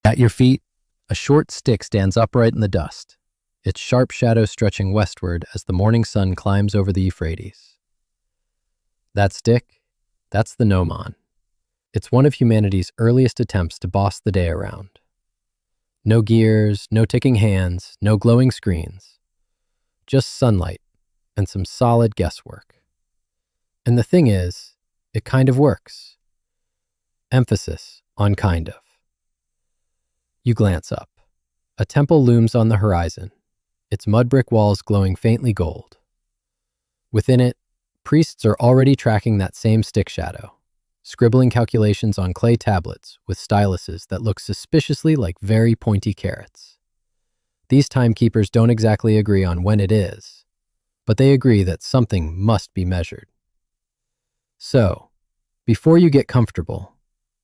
At your feet, a short stick stands upright in the dust, its sharp shadow stretching westward as the morning sun climbs over the Euphrates. That stick, that's the gnomon. It's one of humanity's earliest attempts to boss the day around. No gears, no ticking hands, no glowing screens. Just sunlight and some solid guesswork. And the thing is, it kind of works. Emphasis on kind of. You glance up. A temple looms on the horizon, its mud brick walls glowing faintly gold. Within it, priests are already tracking that same stick shadow, scribbling calculations on clay tablets with styluses that look suspiciously like very pointy carrots. These timekeepers don't exactly agree on when it is, but they agree that something must be measured. So, before you get comfortable,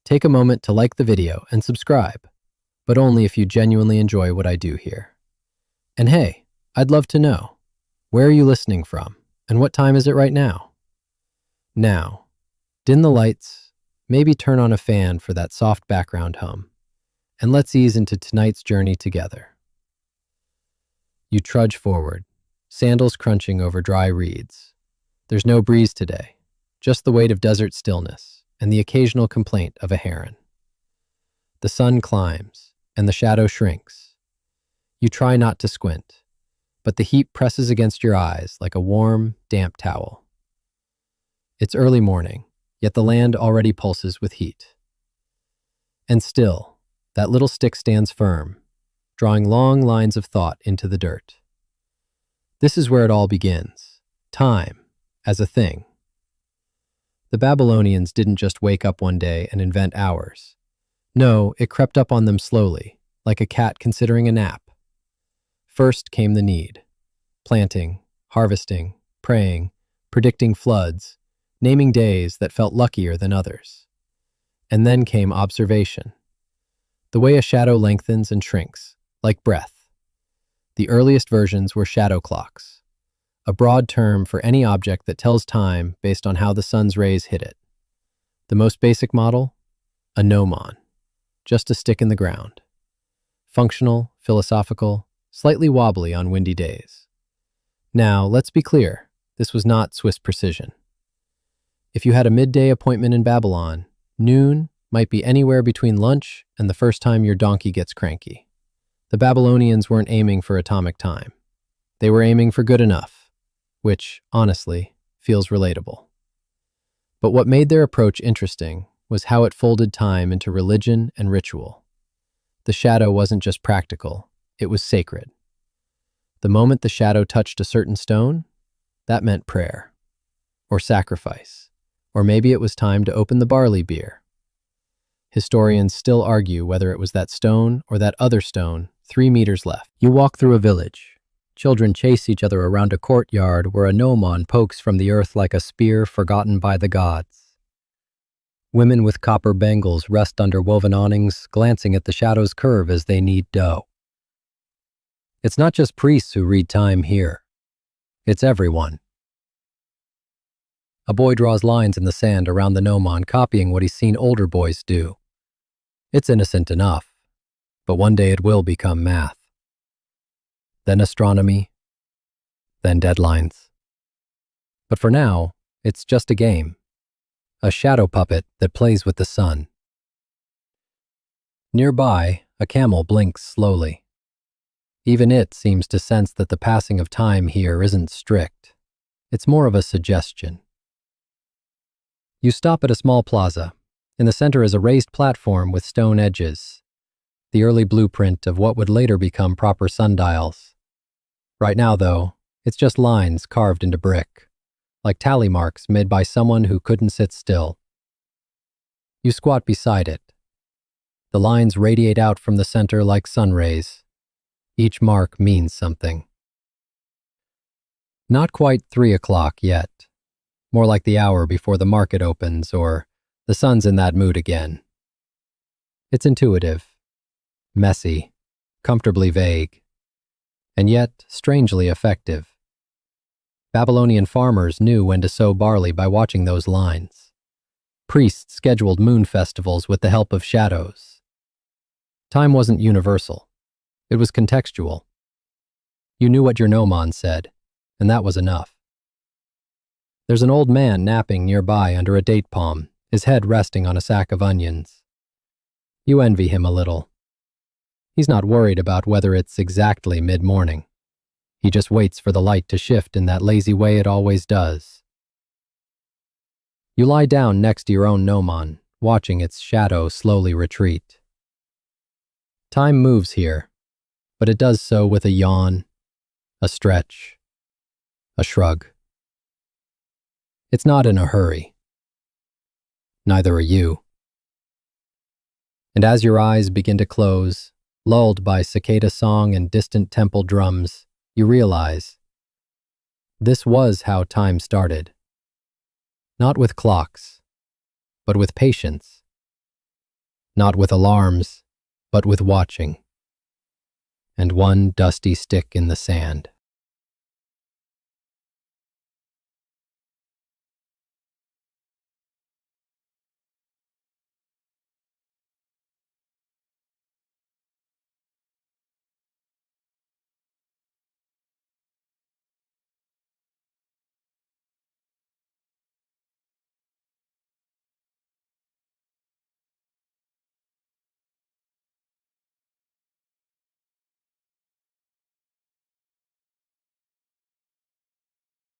take a moment to like the video and subscribe, but only if you genuinely enjoy what I do here. And hey, I'd love to know, where are you listening from, and what time is it right now? Now, dim the lights, maybe turn on a fan for that soft background hum, and let's ease into tonight's journey together. You trudge forward, sandals crunching over dry reeds. There's no breeze today, just the weight of desert stillness and the occasional complaint of a heron. The sun climbs, and the shadow shrinks. You try not to squint, but the heat presses against your eyes like a warm, damp towel. It's early morning, yet the land already pulses with heat. And still, that little stick stands firm, drawing long lines of thought into the dirt. This is where it all begins, time as a thing. The Babylonians didn't just wake up one day and invent hours. No, it crept up on them slowly, like a cat considering a nap. First came the need. Planting, harvesting, praying, predicting floods, naming days that felt luckier than others. And then came observation. The way a shadow lengthens and shrinks, like breath. The earliest versions were shadow clocks, a broad term for any object that tells time based on how the sun's rays hit it. The most basic model? A gnomon. Just a stick in the ground. Functional, philosophical, slightly wobbly on windy days. Now, let's be clear, this was not Swiss precision. If you had a midday appointment in Babylon, noon might be anywhere between lunch and the first time your donkey gets cranky. The Babylonians weren't aiming for atomic time. They were aiming for good enough, which, honestly, feels relatable. But what made their approach interesting was how it folded time into religion and ritual. The shadow wasn't just practical, it was sacred. The moment the shadow touched a certain stone, that meant prayer, or sacrifice, or maybe it was time to open the barley beer. Historians still argue whether it was that stone or that other stone 3 meters left. You walk through a village. Children chase each other around a courtyard where a gnomon pokes from the earth like a spear forgotten by the gods. Women with copper bangles rest under woven awnings, glancing at the shadow's curve as they knead dough. It's not just priests who read time here. It's everyone. A boy draws lines in the sand around the gnomon, copying what he's seen older boys do. It's innocent enough, but one day it will become math. Then astronomy, then deadlines. But for now, it's just a game. A shadow puppet that plays with the sun. Nearby, a camel blinks slowly. Even it seems to sense that the passing of time here isn't strict. It's more of a suggestion. You stop at a small plaza. In the center is a raised platform with stone edges, the early blueprint of what would later become proper sundials. Right now, though, it's just lines carved into brick, like tally marks made by someone who couldn't sit still. You squat beside it. The lines radiate out from the center like sun rays. Each mark means something. Not quite 3 o'clock yet. More like the hour before the market opens or the sun's in that mood again. It's intuitive, messy, comfortably vague, and yet strangely effective. Babylonian farmers knew when to sow barley by watching those lines. Priests scheduled moon festivals with the help of shadows. Time wasn't universal. It was contextual. You knew what your gnomon said, and that was enough. There's an old man napping nearby under a date palm, his head resting on a sack of onions. You envy him a little. He's not worried about whether it's exactly mid-morning. He just waits for the light to shift in that lazy way it always does. You lie down next to your own gnomon, watching its shadow slowly retreat. Time moves here, but it does so with a yawn, a stretch, a shrug. It's not in a hurry. Neither are you. And as your eyes begin to close, lulled by cicada song and distant temple drums, you realize this was how time started. Not with clocks, but with patience. Not with alarms, but with watching. And one dusty stick in the sand.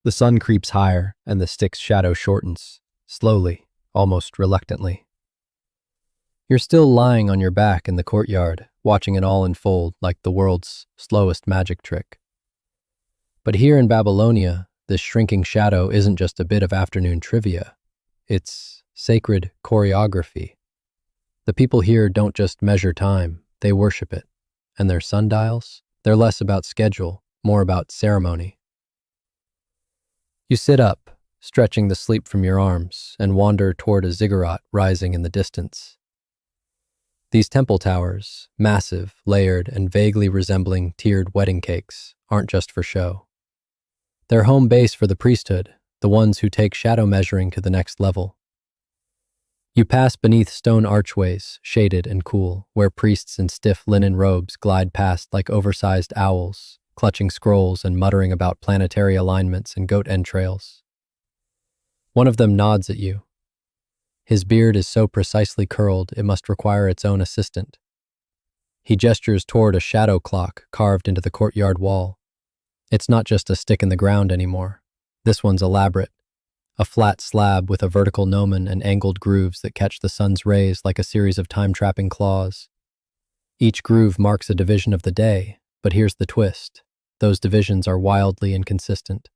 The sun creeps higher, and the stick's shadow shortens, slowly, almost reluctantly. You're still lying on your back in the courtyard, watching it all unfold like the world's slowest magic trick. But here in Babylonia, this shrinking shadow isn't just a bit of afternoon trivia. It's sacred choreography. The people here don't just measure time, they worship it. And their sundials? They're less about schedule, more about ceremony. You sit up, stretching the sleep from your arms, and wander toward a ziggurat rising in the distance. These temple towers, massive, layered, and vaguely resembling tiered wedding cakes, aren't just for show. They're home base for the priesthood, the ones who take shadow measuring to the next level. You pass beneath stone archways, shaded and cool, where priests in stiff linen robes glide past like oversized owls, clutching scrolls and muttering about planetary alignments and goat entrails. One of them nods at you. His beard is so precisely curled it must require its own assistant. He gestures toward a shadow clock carved into the courtyard wall. It's not just a stick in the ground anymore. This one's elaborate. A flat slab with a vertical gnomon and angled grooves that catch the sun's rays like a series of time-trapping claws. Each groove marks a division of the day, but here's the twist. Those divisions are wildly inconsistent.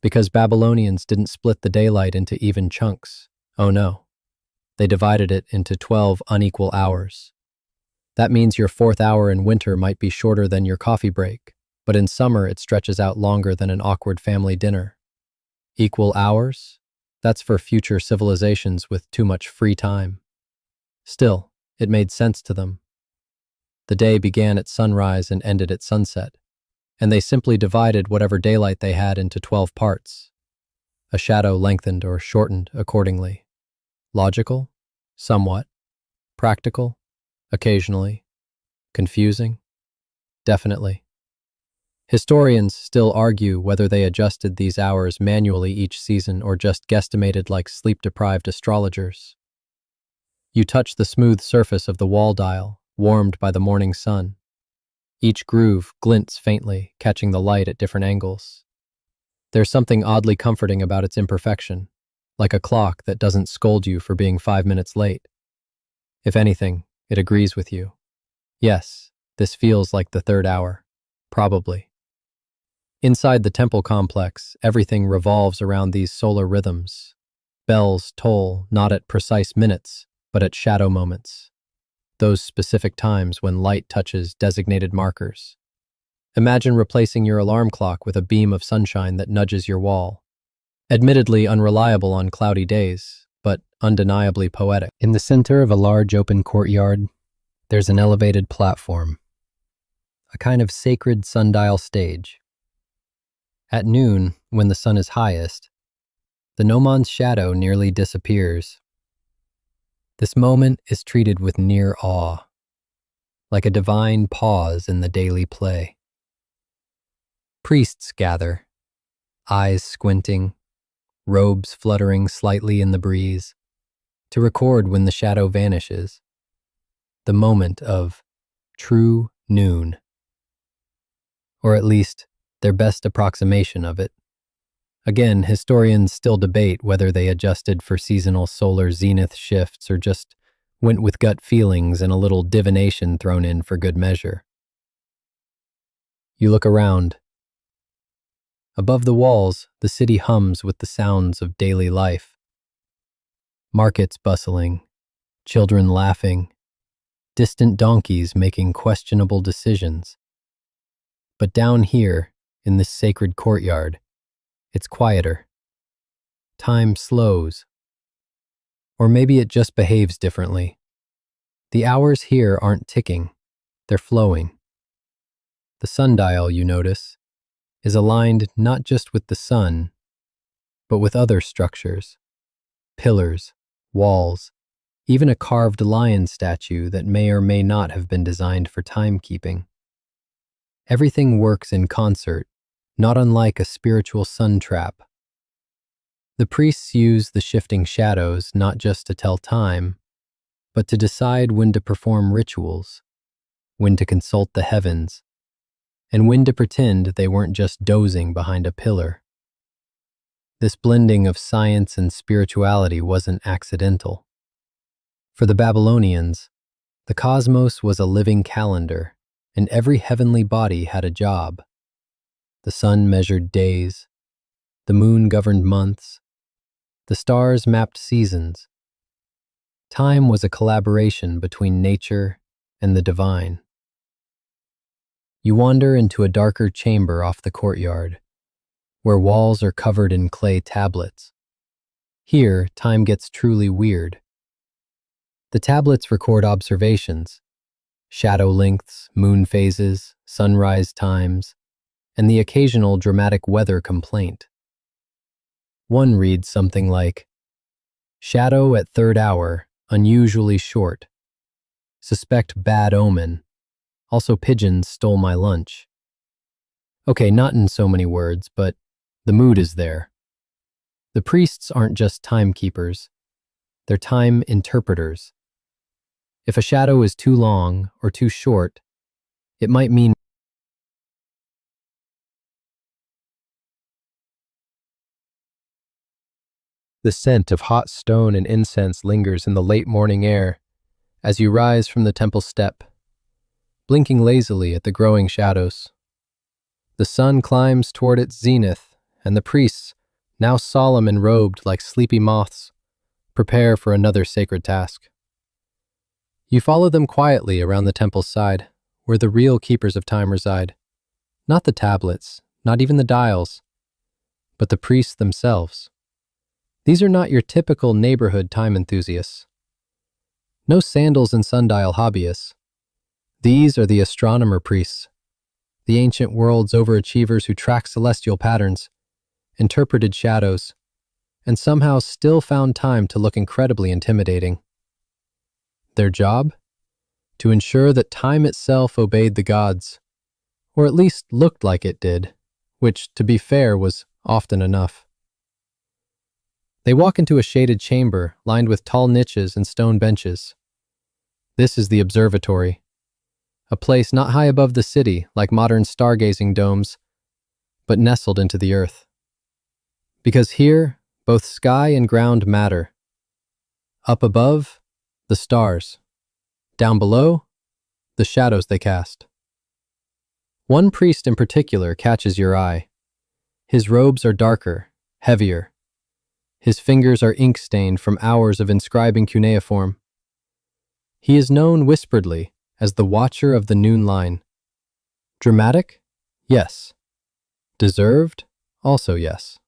Because Babylonians didn't split the daylight into even chunks. Oh no. They divided it into 12 unequal hours. That means your fourth hour in winter might be shorter than your coffee break, but in summer it stretches out longer than an awkward family dinner. Equal hours? That's for future civilizations with too much free time. Still, it made sense to them. The day began at sunrise and ended at sunset, and they simply divided whatever daylight they had into 12 parts. A shadow lengthened or shortened accordingly. Logical? Somewhat. Practical? Occasionally. Confusing? Definitely. Historians still argue whether they adjusted these hours manually each season or just guesstimated like sleep-deprived astrologers. You touch the smooth surface of the wall dial, warmed by the morning sun. Each groove glints faintly, catching the light at different angles. There's something oddly comforting about its imperfection, like a clock that doesn't scold you for being 5 minutes late. If anything, it agrees with you. Yes, this feels like the third hour. Probably. Inside the temple complex, everything revolves around these solar rhythms. Bells toll not at precise minutes, but at shadow moments. Those specific times when light touches designated markers. Imagine replacing your alarm clock with a beam of sunshine that nudges your wall. Admittedly unreliable on cloudy days, but undeniably poetic. In the center of a large open courtyard, there's an elevated platform, a kind of sacred sundial stage. At noon, when the sun is highest, the gnomon's shadow nearly disappears. This moment is treated with near awe. like a divine pause in the daily play. Priests gather, eyes squinting, robes fluttering slightly in the breeze, to record when the shadow vanishes, the moment of true noon, or at least their best approximation of it. Again, historians still debate whether they adjusted for seasonal solar zenith shifts or just went with gut feelings and a little divination thrown in for good measure. You look around. Above the walls, the city hums with the sounds of daily life. Markets bustling, children laughing, distant donkeys making questionable decisions. But down here, in this sacred courtyard, it's quieter. Time slows. Or maybe it just behaves differently. The hours here aren't ticking, they're flowing. The sundial, you notice, is aligned not just with the sun, but with other structures, pillars, walls, even a carved lion statue that may or may not have been designed for timekeeping. Everything works in concert, not unlike a spiritual sun trap. The priests use the shifting shadows not just to tell time, but to decide when to perform rituals, when to consult the heavens, and when to pretend they weren't just dozing behind a pillar. This blending of science and spirituality wasn't accidental. For the Babylonians, the cosmos was a living calendar, and every heavenly body had a job. The sun measured days, the moon governed months, the stars mapped seasons. Time was a collaboration between nature and the divine. You wander into a darker chamber off the courtyard, where walls are covered in clay tablets. Here, time gets truly weird. The tablets record observations, shadow lengths, moon phases, sunrise times, and the occasional dramatic weather complaint. One reads something like, "Shadow at third hour, unusually short. Suspect bad omen. Also pigeons stole my lunch." Okay, not in so many words, but the mood is there. The priests aren't just timekeepers, they're time interpreters. If a shadow is too long or too short, it might mean the scent of hot stone and incense lingers in the late morning air as you rise from the temple step, blinking lazily at the growing shadows. The sun climbs toward its zenith, and the priests, now solemn and robed like sleepy moths, prepare for another sacred task. You follow them quietly around the temple's side, where the real keepers of time reside. Not the tablets, not even the dials, but the priests themselves. These are not your typical neighborhood time enthusiasts. No sandals and sundial hobbyists. These are the astronomer priests, the ancient world's overachievers who tracked celestial patterns, interpreted shadows, and somehow still found time to look incredibly intimidating. Their job? To ensure that time itself obeyed the gods, or at least looked like it did, which, to be fair, was often enough. They walk into a shaded chamber lined with tall niches and stone benches. This is the observatory, a place not high above the city like modern stargazing domes, but nestled into the earth. Because here, both sky and ground matter. Up above, the stars. Down below, the shadows they cast. One priest in particular catches your eye. His robes are darker, heavier. His fingers are ink-stained from hours of inscribing cuneiform. He is known whisperedly as the Watcher of the Noon Line. Dramatic? Yes. Deserved? Also yes.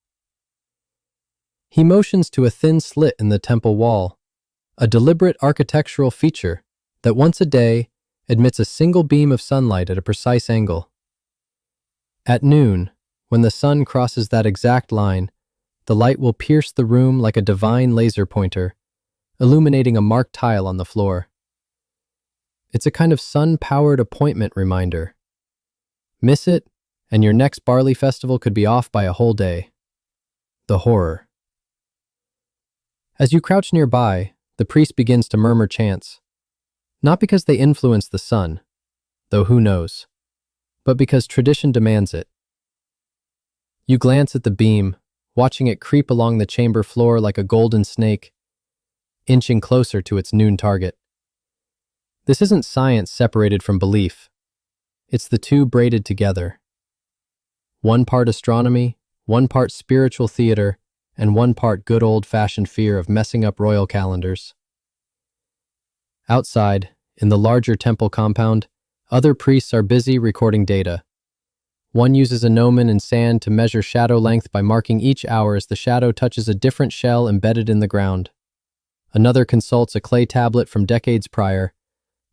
He motions to a thin slit in the temple wall, a deliberate architectural feature that once a day admits a single beam of sunlight at a precise angle. At noon, when the sun crosses that exact line, the light will pierce the room like a divine laser pointer, illuminating a marked tile on the floor. It's a kind of sun-powered appointment reminder. Miss it, and your next barley festival could be off by a whole day. The horror. As you crouch nearby, the priest begins to murmur chants, not because they influence the sun, though who knows, but because tradition demands it. You glance at the beam, watching it creep along the chamber floor like a golden snake, inching closer to its noon target. This isn't science separated from belief. It's the two braided together. One part astronomy, one part spiritual theater, and one part good old-fashioned fear of messing up royal calendars. Outside, in the larger temple compound, other priests are busy recording data. One uses a gnomon and sand to measure shadow length by marking each hour as the shadow touches a different shell embedded in the ground. Another consults a clay tablet from decades prior,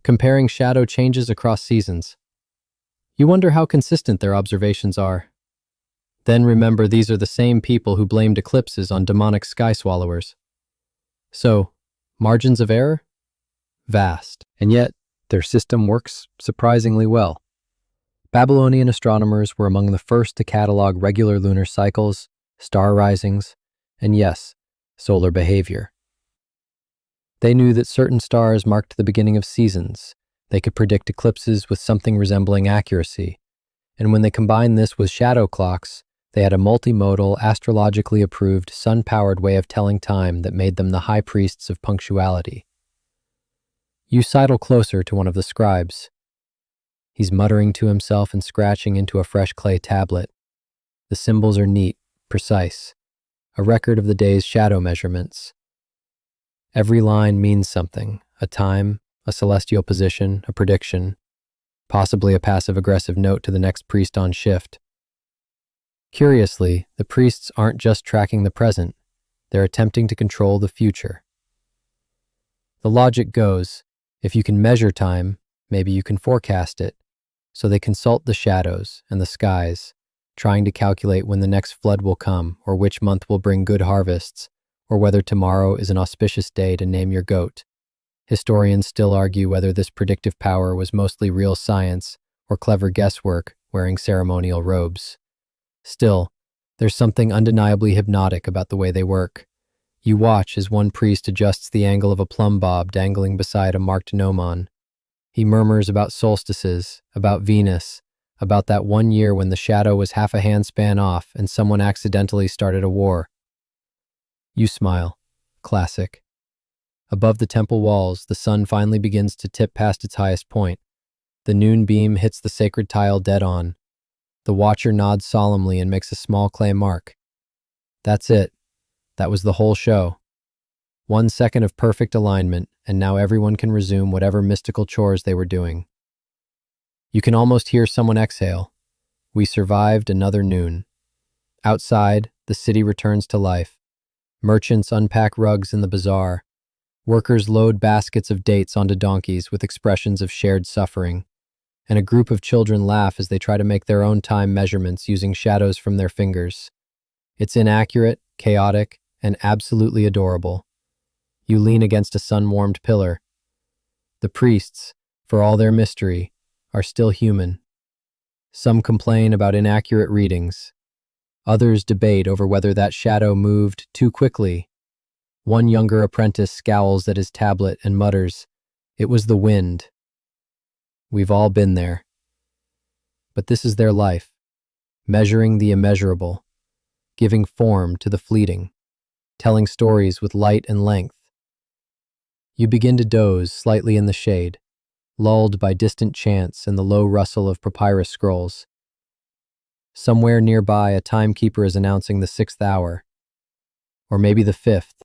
comparing shadow changes across seasons. You wonder how consistent their observations are. Then remember these are the same people who blamed eclipses on demonic sky swallowers. So, margins of error? Vast, and yet their system works surprisingly well. Babylonian astronomers were among the first to catalog regular lunar cycles, star risings, and yes, solar behavior. They knew that certain stars marked the beginning of seasons. They could predict eclipses with something resembling accuracy, and when they combined this with shadow clocks, they had a multimodal, astrologically approved, sun-powered way of telling time that made them the high priests of punctuality. You sidle closer to one of the scribes. He's muttering to himself and scratching into a fresh clay tablet. The symbols are neat, precise, a record of the day's shadow measurements. Every line means something, a time, a celestial position, a prediction, possibly a passive-aggressive note to the next priest on shift. Curiously, the priests aren't just tracking the present, they're attempting to control the future. The logic goes, if you can measure time, maybe you can forecast it. So they consult the shadows and the skies, trying to calculate when the next flood will come, or which month will bring good harvests, or whether tomorrow is an auspicious day to name your goat. Historians still argue whether this predictive power was mostly real science or clever guesswork wearing ceremonial robes. Still, there's something undeniably hypnotic about the way they work. You watch as one priest adjusts the angle of a plumb bob dangling beside a marked gnomon. He murmurs about solstices, about Venus, about that one year when the shadow was half a handspan off and someone accidentally started a war. You smile. Classic. Above the temple walls, the sun finally begins to tip past its highest point. The noon beam hits the sacred tile dead on. The watcher nods solemnly and makes a small clay mark. That's it. That was the whole show. 1 second of perfect alignment, and now everyone can resume whatever mystical chores they were doing. You can almost hear someone exhale. We survived another noon. Outside, the city returns to life. Merchants unpack rugs in the bazaar. Workers load baskets of dates onto donkeys with expressions of shared suffering. And a group of children laugh as they try to make their own time measurements using shadows from their fingers. It's inaccurate, chaotic, and absolutely adorable. You lean against a sun-warmed pillar. The priests, for all their mystery, are still human. Some complain about inaccurate readings. Others debate over whether that shadow moved too quickly. One younger apprentice scowls at his tablet and mutters, "It was the wind." We've all been there. But this is their life, measuring the immeasurable, giving form to the fleeting, telling stories with light and length. You begin to doze slightly in the shade, lulled by distant chants and the low rustle of papyrus scrolls. Somewhere nearby, a timekeeper is announcing the 6th hour, or maybe the 5th.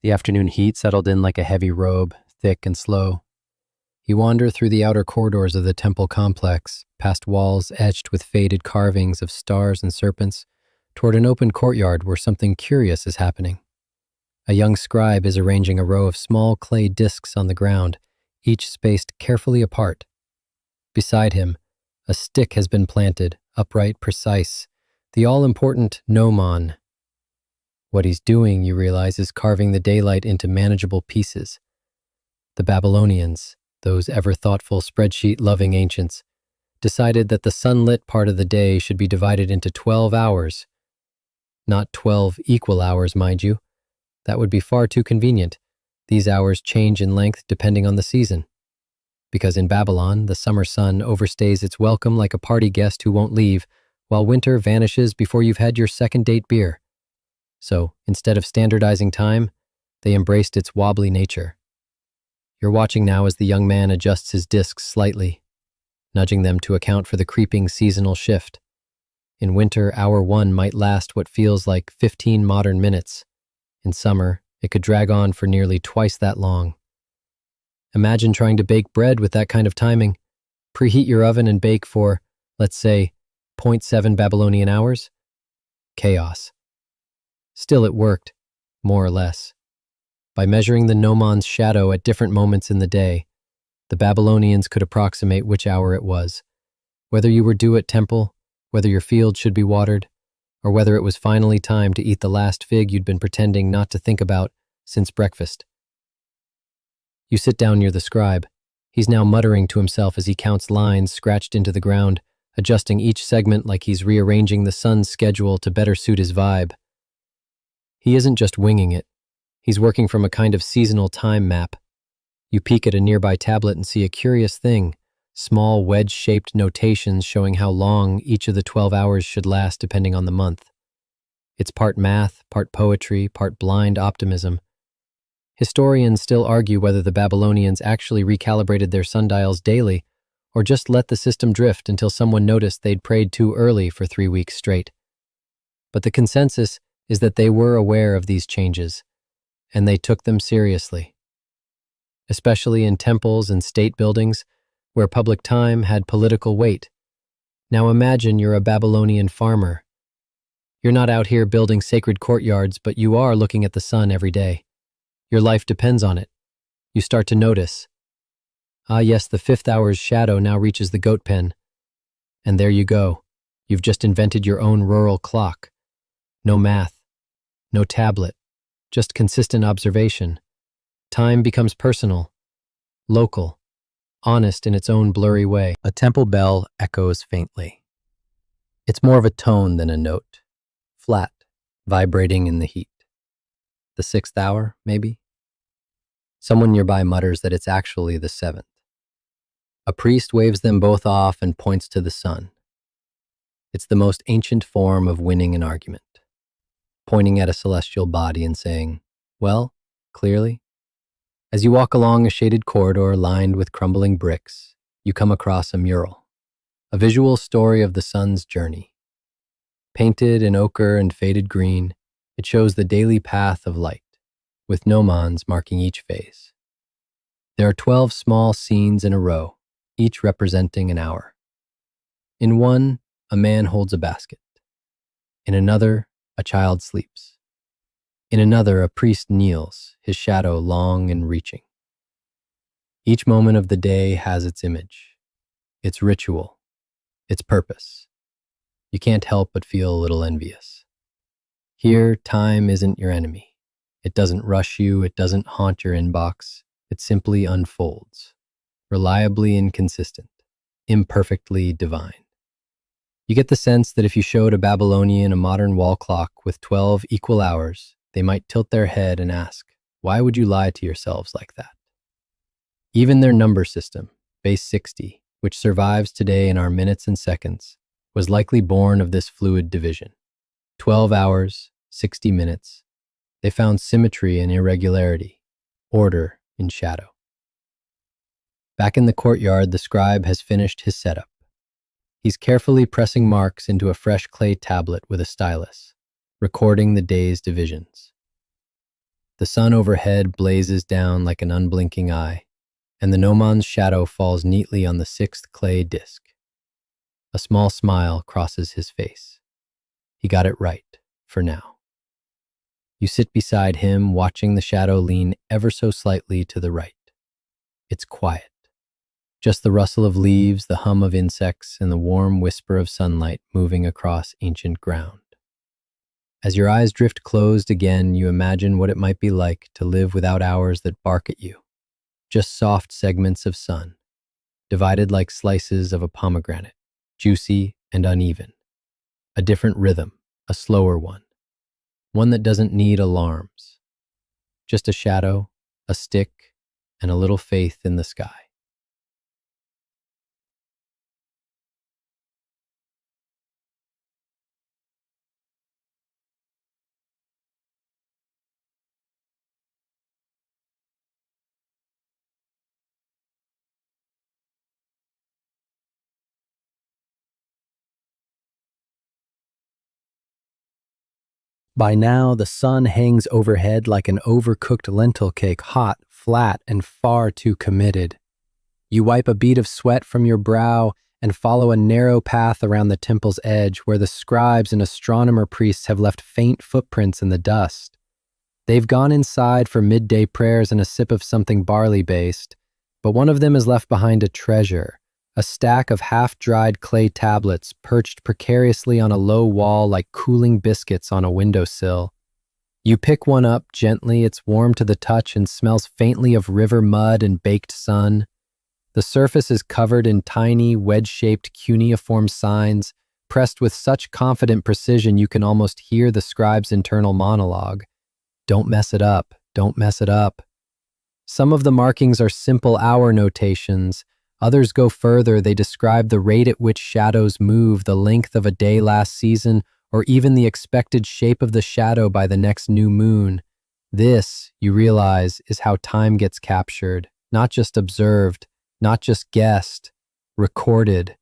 The afternoon heat settled in like a heavy robe, thick and slow. You wander through the outer corridors of the temple complex, past walls etched with faded carvings of stars and serpents, toward an open courtyard where something curious is happening. A young scribe is arranging a row of small clay discs on the ground, each spaced carefully apart. Beside him, a stick has been planted, upright, precise, the all-important gnomon. What he's doing, you realize, is carving the daylight into manageable pieces. The Babylonians, those ever-thoughtful, spreadsheet-loving ancients, decided that the sunlit part of the day should be divided into 12 hours. Not 12 equal hours, mind you. That would be far too convenient. These hours change in length depending on the season. Because in Babylon, the summer sun overstays its welcome like a party guest who won't leave, while winter vanishes before you've had your second date beer. So, instead of standardizing time, they embraced its wobbly nature. You're watching now as the young man adjusts his discs slightly, nudging them to account for the creeping seasonal shift. In winter, hour 1 might last what feels like 15 modern minutes. In summer, it could drag on for nearly twice that long. Imagine trying to bake bread with that kind of timing. Preheat your oven and bake for, let's say, zero point 0.7 Babylonian hours. Chaos. Still, it worked, more or less. By measuring the gnomon's shadow at different moments in the day, the Babylonians could approximate which hour it was. Whether you were due at temple, whether your field should be watered, or whether it was finally time to eat the last fig you'd been pretending not to think about since breakfast. You sit down near the scribe. He's now muttering to himself as he counts lines scratched into the ground, adjusting each segment like he's rearranging the sun's schedule to better suit his vibe. He isn't just winging it. He's working from a kind of seasonal time map. You peek at a nearby tablet and see a curious thing, small wedge-shaped notations showing how long each of the 12 hours should last depending on the month. It's part math, part poetry, part blind optimism. Historians still argue whether the Babylonians actually recalibrated their sundials daily or just let the system drift until someone noticed they'd prayed too early for 3 weeks straight. But the consensus is that they were aware of these changes, and they took them seriously. Especially in temples and state buildings, where public time had political weight. Now imagine you're a Babylonian farmer. You're not out here building sacred courtyards, but you are looking at the sun every day. Your life depends on it. You start to notice. Ah yes, the 5th hour's shadow now reaches the goat pen. And there you go. You've just invented your own rural clock. No math, no tablet, just consistent observation. Time becomes personal, local, honest in its own blurry way. A temple bell echoes faintly. It's more of a tone than a note, flat, vibrating in the heat. The 6th hour, maybe? Someone nearby mutters that it's actually the 7th. A priest waves them both off and points to the sun. It's the most ancient form of winning an argument, pointing at a celestial body and saying, well, clearly. As you walk along a shaded corridor lined with crumbling bricks, you come across a mural, a visual story of the sun's journey. Painted in ochre and faded green, it shows the daily path of light, with gnomons marking each phase. There are 12 small scenes in a row, each representing an hour. In one, a man holds a basket. In another, a child sleeps. In another, a priest kneels, his shadow long and reaching. Each moment of the day has its image, its ritual, its purpose. You can't help but feel a little envious. Here, time isn't your enemy. It doesn't rush you, it doesn't haunt your inbox. It simply unfolds, reliably inconsistent, imperfectly divine. You get the sense that if you showed a Babylonian a modern wall clock with 12 equal hours, they might tilt their head and ask, why would you lie to yourselves like that? Even their number system, base 60, which survives today in our minutes and seconds, was likely born of this fluid division. 12 hours, 60 minutes. They found symmetry in irregularity, order in shadow. Back in the courtyard, the scribe has finished his setup. He's carefully pressing marks into a fresh clay tablet with a stylus, recording the day's divisions. The sun overhead blazes down like an unblinking eye, and the gnomon's shadow falls neatly on the 6th clay disc. A small smile crosses his face. He got it right, for now. You sit beside him, watching the shadow lean ever so slightly to the right. It's quiet. Just the rustle of leaves, the hum of insects, and the warm whisper of sunlight moving across ancient ground. As your eyes drift closed again, you imagine what it might be like to live without hours that bark at you. Just soft segments of sun, divided like slices of a pomegranate, juicy and uneven. A different rhythm, a slower one that doesn't need alarms. Just a shadow, a stick, and a little faith in the sky. By now, the sun hangs overhead like an overcooked lentil cake, hot, flat, and far too committed. You wipe a bead of sweat from your brow and follow a narrow path around the temple's edge where the scribes and astronomer priests have left faint footprints in the dust. They've gone inside for midday prayers and a sip of something barley-based, but one of them has left behind a treasure, a stack of half-dried clay tablets perched precariously on a low wall like cooling biscuits on a windowsill. You pick one up gently, it's warm to the touch and smells faintly of river mud and baked sun. The surface is covered in tiny, wedge-shaped cuneiform signs, pressed with such confident precision you can almost hear the scribe's internal monologue. Don't mess it up, don't mess it up. Some of the markings are simple hour notations. Others go further. They describe the rate at which shadows move, the length of a day last season, or even the expected shape of the shadow by the next new moon. This, you realize, is how time gets captured, not just observed, not just guessed, recorded.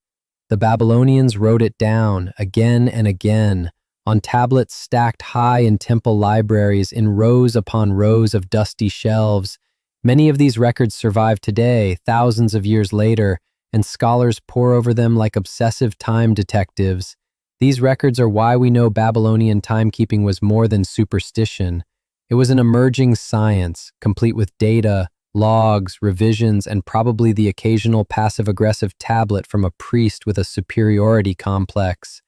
The Babylonians wrote it down again and again, on tablets stacked high in temple libraries in rows upon rows of dusty shelves. Many of these records survive today, thousands of years later, and scholars pore over them like obsessive time detectives. These records are why we know Babylonian timekeeping was more than superstition. It was an emerging science, complete with data, logs, revisions, and probably the occasional passive-aggressive tablet from a priest with a superiority complex.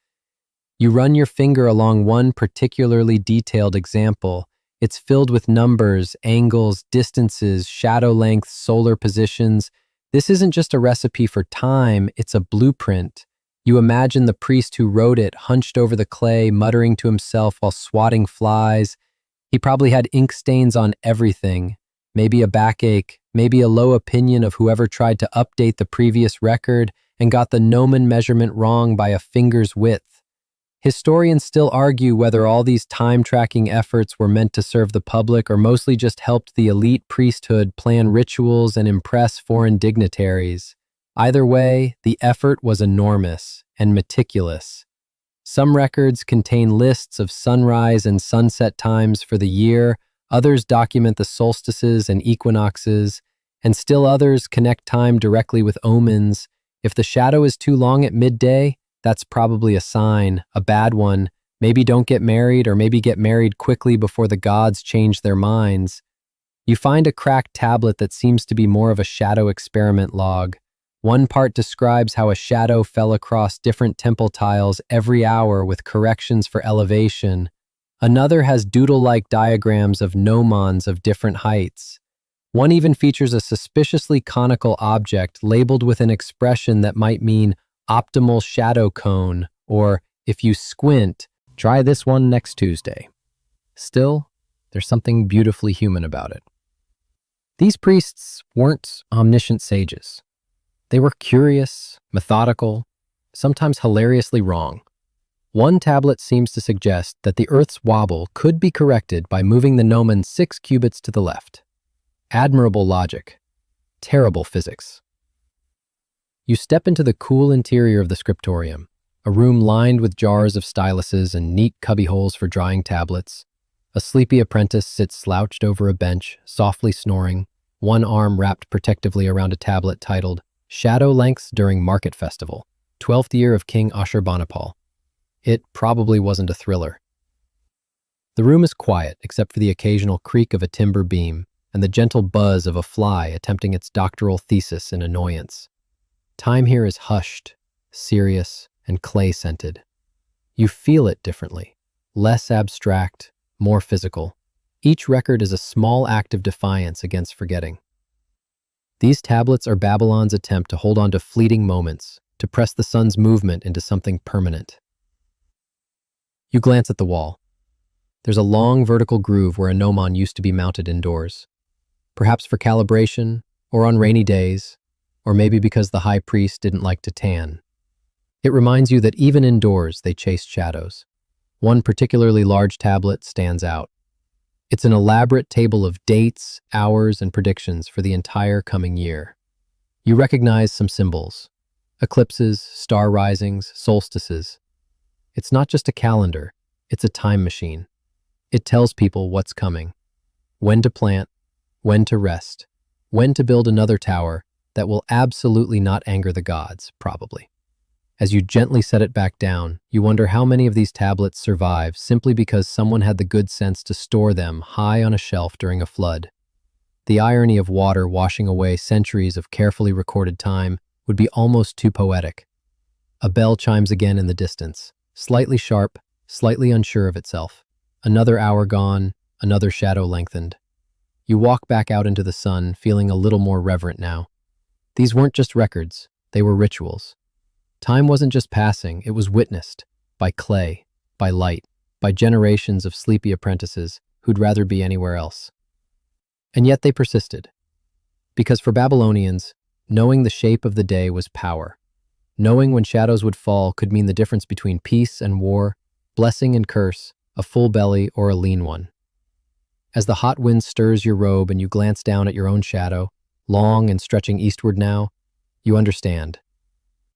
You run your finger along one particularly detailed example. It's filled with numbers, angles, distances, shadow lengths, solar positions. This isn't just a recipe for time, it's a blueprint. You imagine the priest who wrote it hunched over the clay, muttering to himself while swatting flies. He probably had ink stains on everything, maybe a backache, maybe a low opinion of whoever tried to update the previous record and got the gnomon measurement wrong by a finger's width. Historians still argue whether all these time-tracking efforts were meant to serve the public or mostly just helped the elite priesthood plan rituals and impress foreign dignitaries. Either way, the effort was enormous and meticulous. Some records contain lists of sunrise and sunset times for the year, others document the solstices and equinoxes, and still others connect time directly with omens. If the shadow is too long at midday, that's probably a sign, a bad one. Maybe don't get married, or maybe get married quickly before the gods change their minds. You find a cracked tablet that seems to be more of a shadow experiment log. One part describes how a shadow fell across different temple tiles every hour with corrections for elevation. Another has doodle-like diagrams of gnomons of different heights. One even features a suspiciously conical object labeled with an expression that might mean optimal shadow cone, or if you squint, try this one next Tuesday. Still, there's something beautifully human about it. These priests weren't omniscient sages. They were curious, methodical, sometimes hilariously wrong. One tablet seems to suggest that the Earth's wobble could be corrected by moving the gnomon 6 cubits to the left. Admirable logic. Terrible physics. You step into the cool interior of the scriptorium, a room lined with jars of styluses and neat cubbyholes for drying tablets. A sleepy apprentice sits slouched over a bench, softly snoring, one arm wrapped protectively around a tablet titled Shadow Lengths During Market Festival, 12th Year of King Ashurbanipal. It probably wasn't a thriller. The room is quiet except for the occasional creak of a timber beam and the gentle buzz of a fly attempting its doctoral thesis in annoyance. Time here is hushed, serious, and clay-scented. You feel it differently, less abstract, more physical. Each record is a small act of defiance against forgetting. These tablets are Babylon's attempt to hold on to fleeting moments, to press the sun's movement into something permanent. You glance at the wall. There's a long vertical groove where a gnomon used to be mounted indoors. Perhaps for calibration, or on rainy days, or maybe because the high priest didn't like to tan. It reminds you that even indoors they chased shadows. One particularly large tablet stands out. It's an elaborate table of dates, hours, and predictions for the entire coming year. You recognize some symbols: eclipses, star risings, solstices. It's not just a calendar, it's a time machine. It tells people what's coming, when to plant, when to rest, when to build another tower that will absolutely not anger the gods, probably. As you gently set it back down, you wonder how many of these tablets survive simply because someone had the good sense to store them high on a shelf during a flood. The irony of water washing away centuries of carefully recorded time would be almost too poetic. A bell chimes again in the distance, slightly sharp, slightly unsure of itself. Another hour gone, another shadow lengthened. You walk back out into the sun, feeling a little more reverent now. These weren't just records, they were rituals. Time wasn't just passing, it was witnessed by clay, by light, by generations of sleepy apprentices who'd rather be anywhere else. And yet they persisted. Because for Babylonians, knowing the shape of the day was power. Knowing when shadows would fall could mean the difference between peace and war, blessing and curse, a full belly or a lean one. As the hot wind stirs your robe and you glance down at your own shadow, long and stretching eastward now, you understand.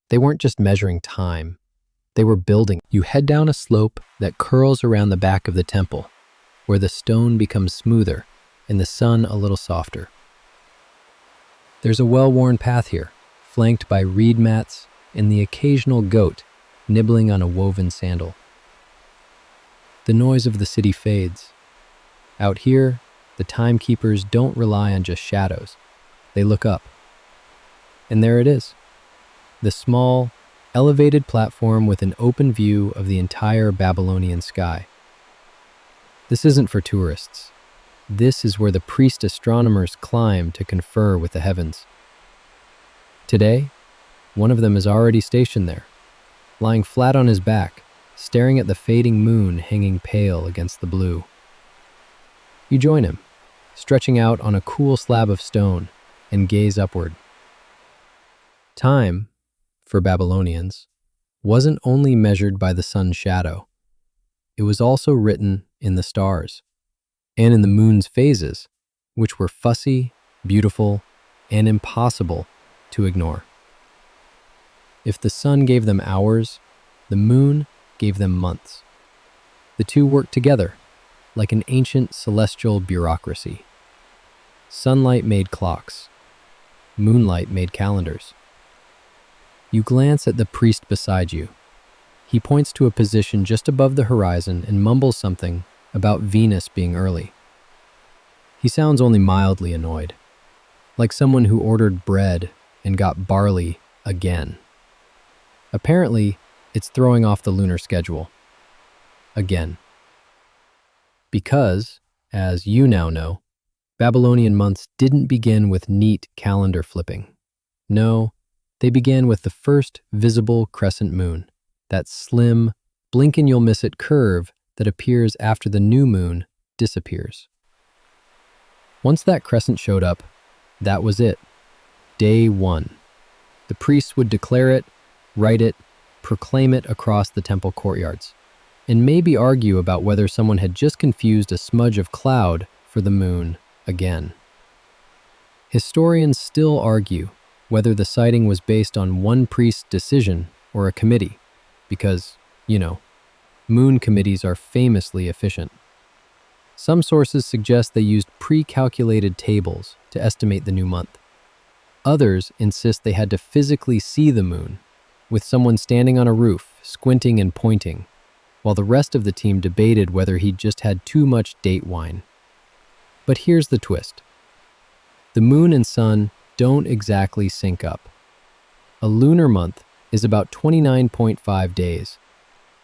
They weren't just measuring time, they were building. You head down a slope that curls around the back of the temple, where the stone becomes smoother and the sun a little softer. There's a well-worn path here, flanked by reed mats and the occasional goat nibbling on a woven sandal. The noise of the city fades. Out here, the timekeepers don't rely on just shadows. They look up. And there it is. The small, elevated platform with an open view of the entire Babylonian sky. This isn't for tourists. This is where the priest astronomers climb to confer with the heavens. Today, one of them is already stationed there, lying flat on his back, staring at the fading moon hanging pale against the blue. You join him, stretching out on a cool slab of stone, and gaze upward. Time, for Babylonians, wasn't only measured by the sun's shadow. It was also written in the stars, and in the moon's phases, which were fussy, beautiful, and impossible to ignore. If the sun gave them hours, the moon gave them months. The two worked together, like an ancient celestial bureaucracy. Sunlight made clocks. Moonlight made calendars. You glance at the priest beside you. He points to a position just above the horizon and mumbles something about Venus being early. He sounds only mildly annoyed, like someone who ordered bread and got barley again. Apparently, it's throwing off the lunar schedule. Again. Because, as you now know, Babylonian months didn't begin with neat calendar flipping. No, they began with the first visible crescent moon, that slim, blink-and-you'll-miss-it curve that appears after the new moon disappears. Once that crescent showed up, that was it. Day one. The priests would declare it, write it, proclaim it across the temple courtyards, and maybe argue about whether someone had just confused a smudge of cloud for the moon again. Historians still argue whether the sighting was based on one priest's decision or a committee, because, moon committees are famously efficient. Some sources suggest they used pre-calculated tables to estimate the new month. Others insist they had to physically see the moon, with someone standing on a roof, squinting and pointing, while the rest of the team debated whether he'd just had too much date wine. But here's the twist. The moon and sun don't exactly sync up. A lunar month is about 29.5 days,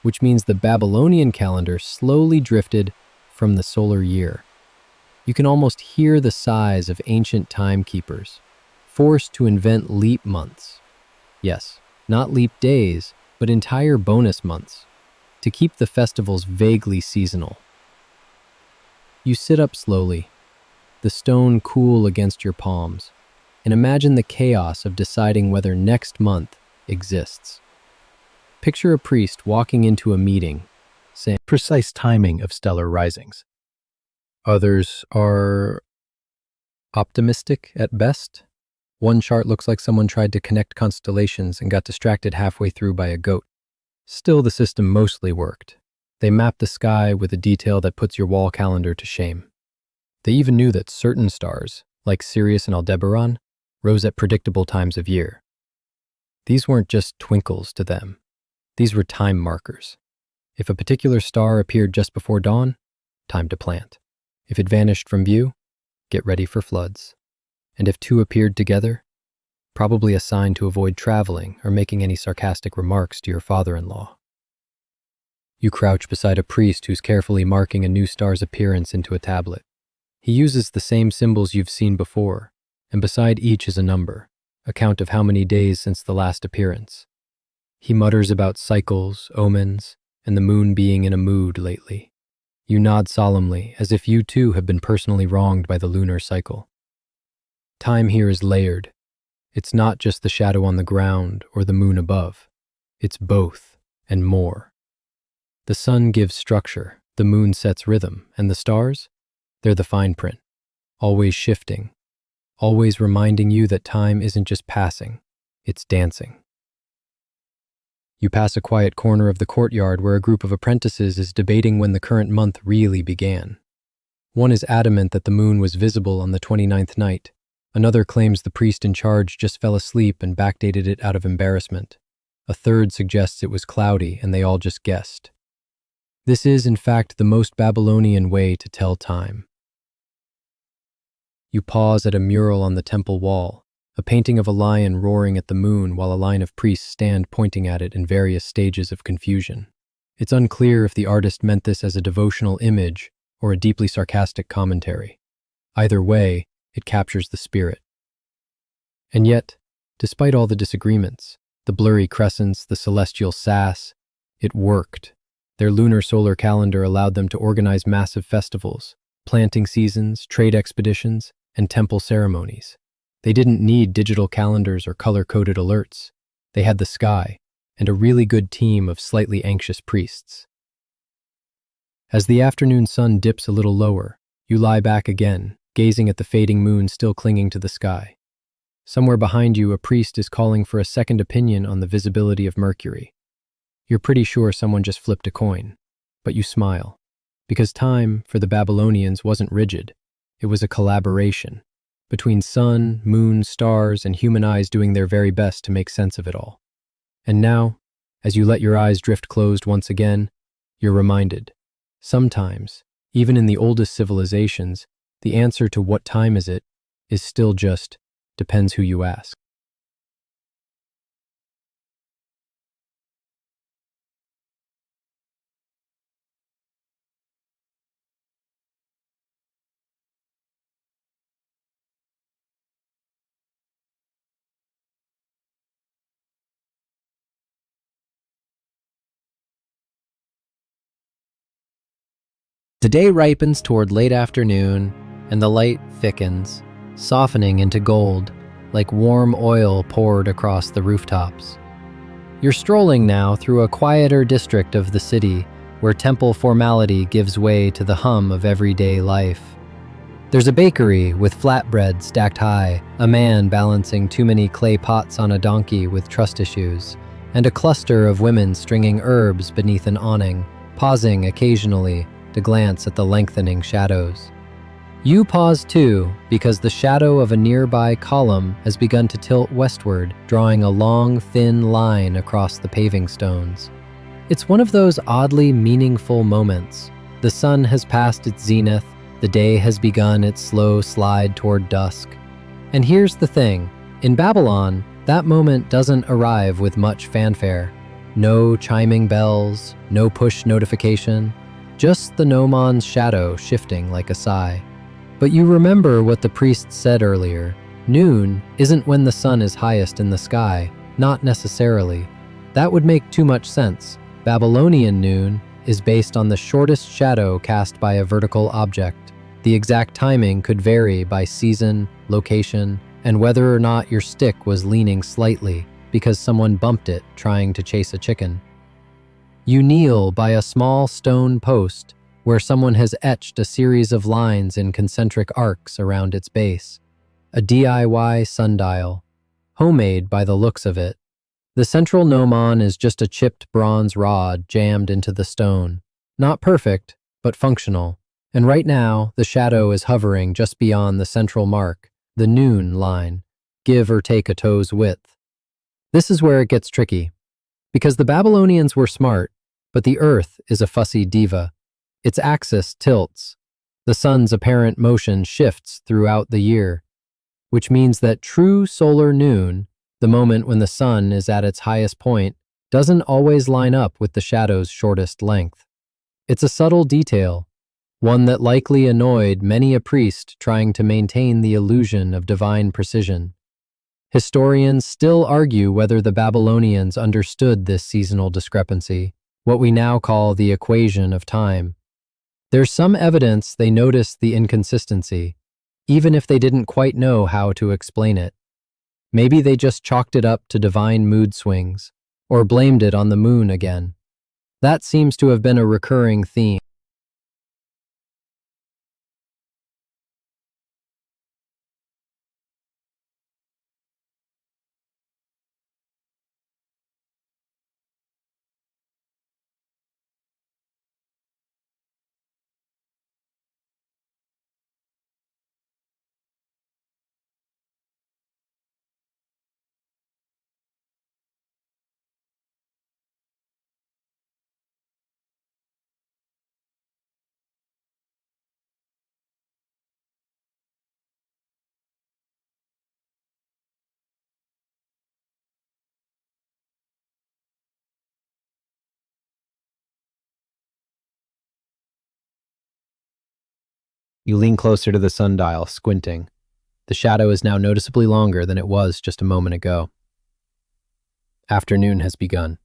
which means the Babylonian calendar slowly drifted from the solar year. You can almost hear the sighs of ancient timekeepers, forced to invent leap months. Yes, not leap days, but entire bonus months, to keep the festivals vaguely seasonal. You sit up slowly, the stone cool against your palms, and imagine the chaos of deciding whether next month exists. Picture a priest walking into a meeting, saying precise timing of stellar risings. Others are optimistic at best. One chart looks like someone tried to connect constellations and got distracted halfway through by a goat. Still, the system mostly worked. They mapped the sky with a detail that puts your wall calendar to shame. They even knew that certain stars, like Sirius and Aldebaran, rose at predictable times of year. These weren't just twinkles to them. These were time markers. If a particular star appeared just before dawn, time to plant. If it vanished from view, get ready for floods. And if two appeared together, probably a sign to avoid traveling or making any sarcastic remarks to your father-in-law. You crouch beside a priest who's carefully marking a new star's appearance into a tablet. He uses the same symbols you've seen before, and beside each is a number, a count of how many days since the last appearance. He mutters about cycles, omens, and the moon being in a mood lately. You nod solemnly, as if you too have been personally wronged by the lunar cycle. Time here is layered. It's not just the shadow on the ground or the moon above. It's both and more. The sun gives structure, the moon sets rhythm, and the stars? They're the fine print, always shifting, always reminding you that time isn't just passing, it's dancing. You pass a quiet corner of the courtyard where a group of apprentices is debating when the current month really began. One is adamant that the moon was visible on the 29th night. Another claims the priest in charge just fell asleep and backdated it out of embarrassment. A third suggests it was cloudy and they all just guessed. This is, in fact, the most Babylonian way to tell time. You pause at a mural on the temple wall, a painting of a lion roaring at the moon while a line of priests stand pointing at it in various stages of confusion. It's unclear if the artist meant this as a devotional image or a deeply sarcastic commentary. Either way, it captures the spirit. And yet, despite all the disagreements, the blurry crescents, the celestial sass, it worked. Their lunar solar calendar allowed them to organize massive festivals, planting seasons, trade expeditions, and temple ceremonies. They didn't need digital calendars or color-coded alerts. They had the sky and a really good team of slightly anxious priests. As the afternoon sun dips a little lower, you lie back again, gazing at the fading moon still clinging to the sky. Somewhere behind you, a priest is calling for a second opinion on the visibility of Mercury. You're pretty sure someone just flipped a coin, but you smile, because time, for the Babylonians, wasn't rigid. It was a collaboration between sun, moon, stars, and human eyes doing their very best to make sense of it all. And now, as you let your eyes drift closed once again, you're reminded, sometimes, even in the oldest civilizations, the answer to what time is it is still just, depends who you ask. The day ripens toward late afternoon, and the light thickens, softening into gold, like warm oil poured across the rooftops. You're strolling now through a quieter district of the city, where temple formality gives way to the hum of everyday life. There's a bakery with flatbread stacked high, a man balancing too many clay pots on a donkey with trust issues, and a cluster of women stringing herbs beneath an awning, pausing occasionally to glance at the lengthening shadows. You pause too, because the shadow of a nearby column has begun to tilt westward, drawing a long, thin line across the paving stones. It's one of those oddly meaningful moments. The sun has passed its zenith, the day has begun its slow slide toward dusk, And here's the thing. In Babylon, that moment doesn't arrive with much fanfare. No chiming bells, no push notification, just the gnomon's shadow shifting like a sigh. But you remember what the priest said earlier. Noon isn't when the sun is highest in the sky, not necessarily. That would make too much sense. Babylonian noon is based on the shortest shadow cast by a vertical object. The exact timing could vary by season, location, and whether or not your stick was leaning slightly because someone bumped it trying to chase a chicken. You kneel by a small stone post where someone has etched a series of lines in concentric arcs around its base. A DIY sundial, homemade by the looks of it. The central gnomon is just a chipped bronze rod jammed into the stone. Not perfect, but functional. And right now, the shadow is hovering just beyond the central mark, the noon line, give or take a toe's width. This is where it gets tricky. Because the Babylonians were smart, but the earth is a fussy diva. Its axis tilts. The sun's apparent motion shifts throughout the year, which means that true solar noon, the moment when the sun is at its highest point, doesn't always line up with the shadow's shortest length. It's a subtle detail, one that likely annoyed many a priest trying to maintain the illusion of divine precision. Historians still argue whether the Babylonians understood this seasonal discrepancy, what we now call the equation of time. There's some evidence they noticed the inconsistency, even if they didn't quite know how to explain it. Maybe they just chalked it up to divine mood swings, or blamed it on the moon again. That seems to have been a recurring theme. You lean closer to the sundial, squinting. The shadow is now noticeably longer than it was just a moment ago. Afternoon has begun.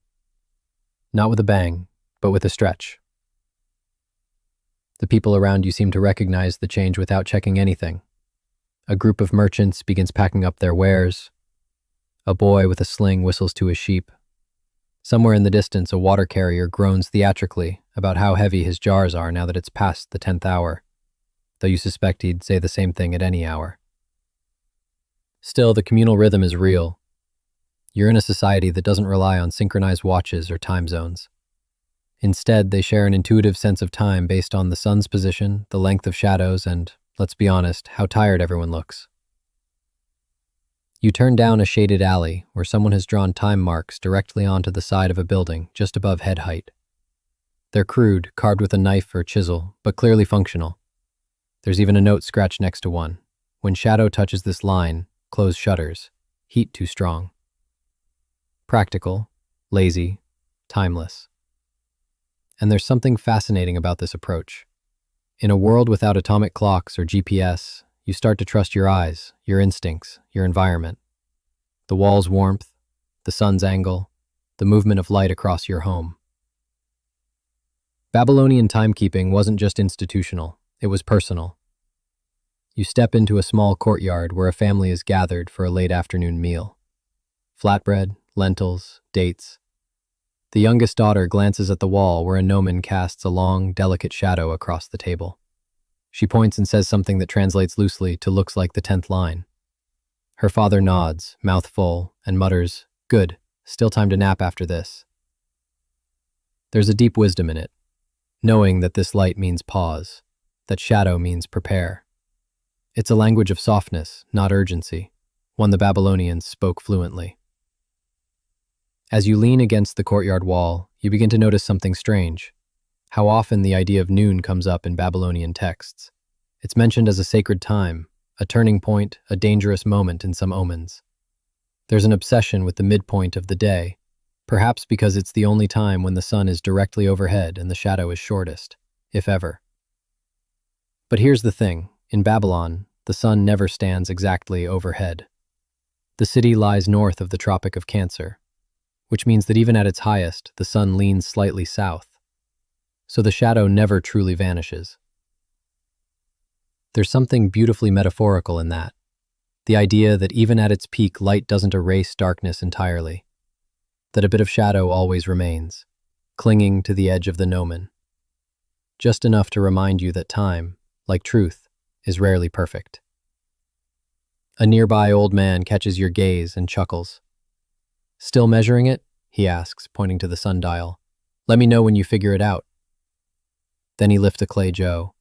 Not with a bang, but with a stretch. The people around you seem to recognize the change without checking anything. A group of merchants begins packing up their wares. A boy with a sling whistles to his sheep. Somewhere in the distance, a water carrier groans theatrically about how heavy his jars are now that it's past the 10th hour, though you suspect he'd say the same thing at any hour. Still, the communal rhythm is real. You're in a society that doesn't rely on synchronized watches or time zones. Instead, they share an intuitive sense of time based on the sun's position, the length of shadows, and, let's be honest, how tired everyone looks. You turn down a shaded alley where someone has drawn time marks directly onto the side of a building just above head height. They're crude, carved with a knife or chisel, but clearly functional. There's even a note scratched next to one. When shadow touches this line, close shutters. Heat too strong. Practical, lazy, timeless. And there's something fascinating about this approach. In a world without atomic clocks or GPS, you start to trust your eyes, your instincts, your environment. The wall's warmth, the sun's angle, the movement of light across your home. Babylonian timekeeping wasn't just institutional, it was personal. You step into a small courtyard where a family is gathered for a late afternoon meal. Flatbread, lentils, dates. The youngest daughter glances at the wall where a gnomon casts a long, delicate shadow across the table. She points and says something that translates loosely to looks like the 10th line. Her father nods, mouth full, and mutters, "Good, still time to nap after this." There's a deep wisdom in it, knowing that this light means pause, that shadow means prepare. It's a language of softness, not urgency, one the Babylonians spoke fluently. As you lean against the courtyard wall, you begin to notice something strange. How often the idea of noon comes up in Babylonian texts. It's mentioned as a sacred time, a turning point, a dangerous moment in some omens. There's an obsession with the midpoint of the day, perhaps because it's the only time when the sun is directly overhead and the shadow is shortest, if ever. But here's the thing, in Babylon, the sun never stands exactly overhead. The city lies north of the Tropic of Cancer, which means that even at its highest, the sun leans slightly south, so the shadow never truly vanishes. There's something beautifully metaphorical in that, the idea that even at its peak, light doesn't erase darkness entirely, that a bit of shadow always remains, clinging to the edge of the gnomon, just enough to remind you that time, like truth, is rarely perfect. A nearby old man catches your gaze and chuckles. "Still measuring it?" he asks, pointing to the sundial. "Let me know when you figure it out." Then he lifts a clay Joe.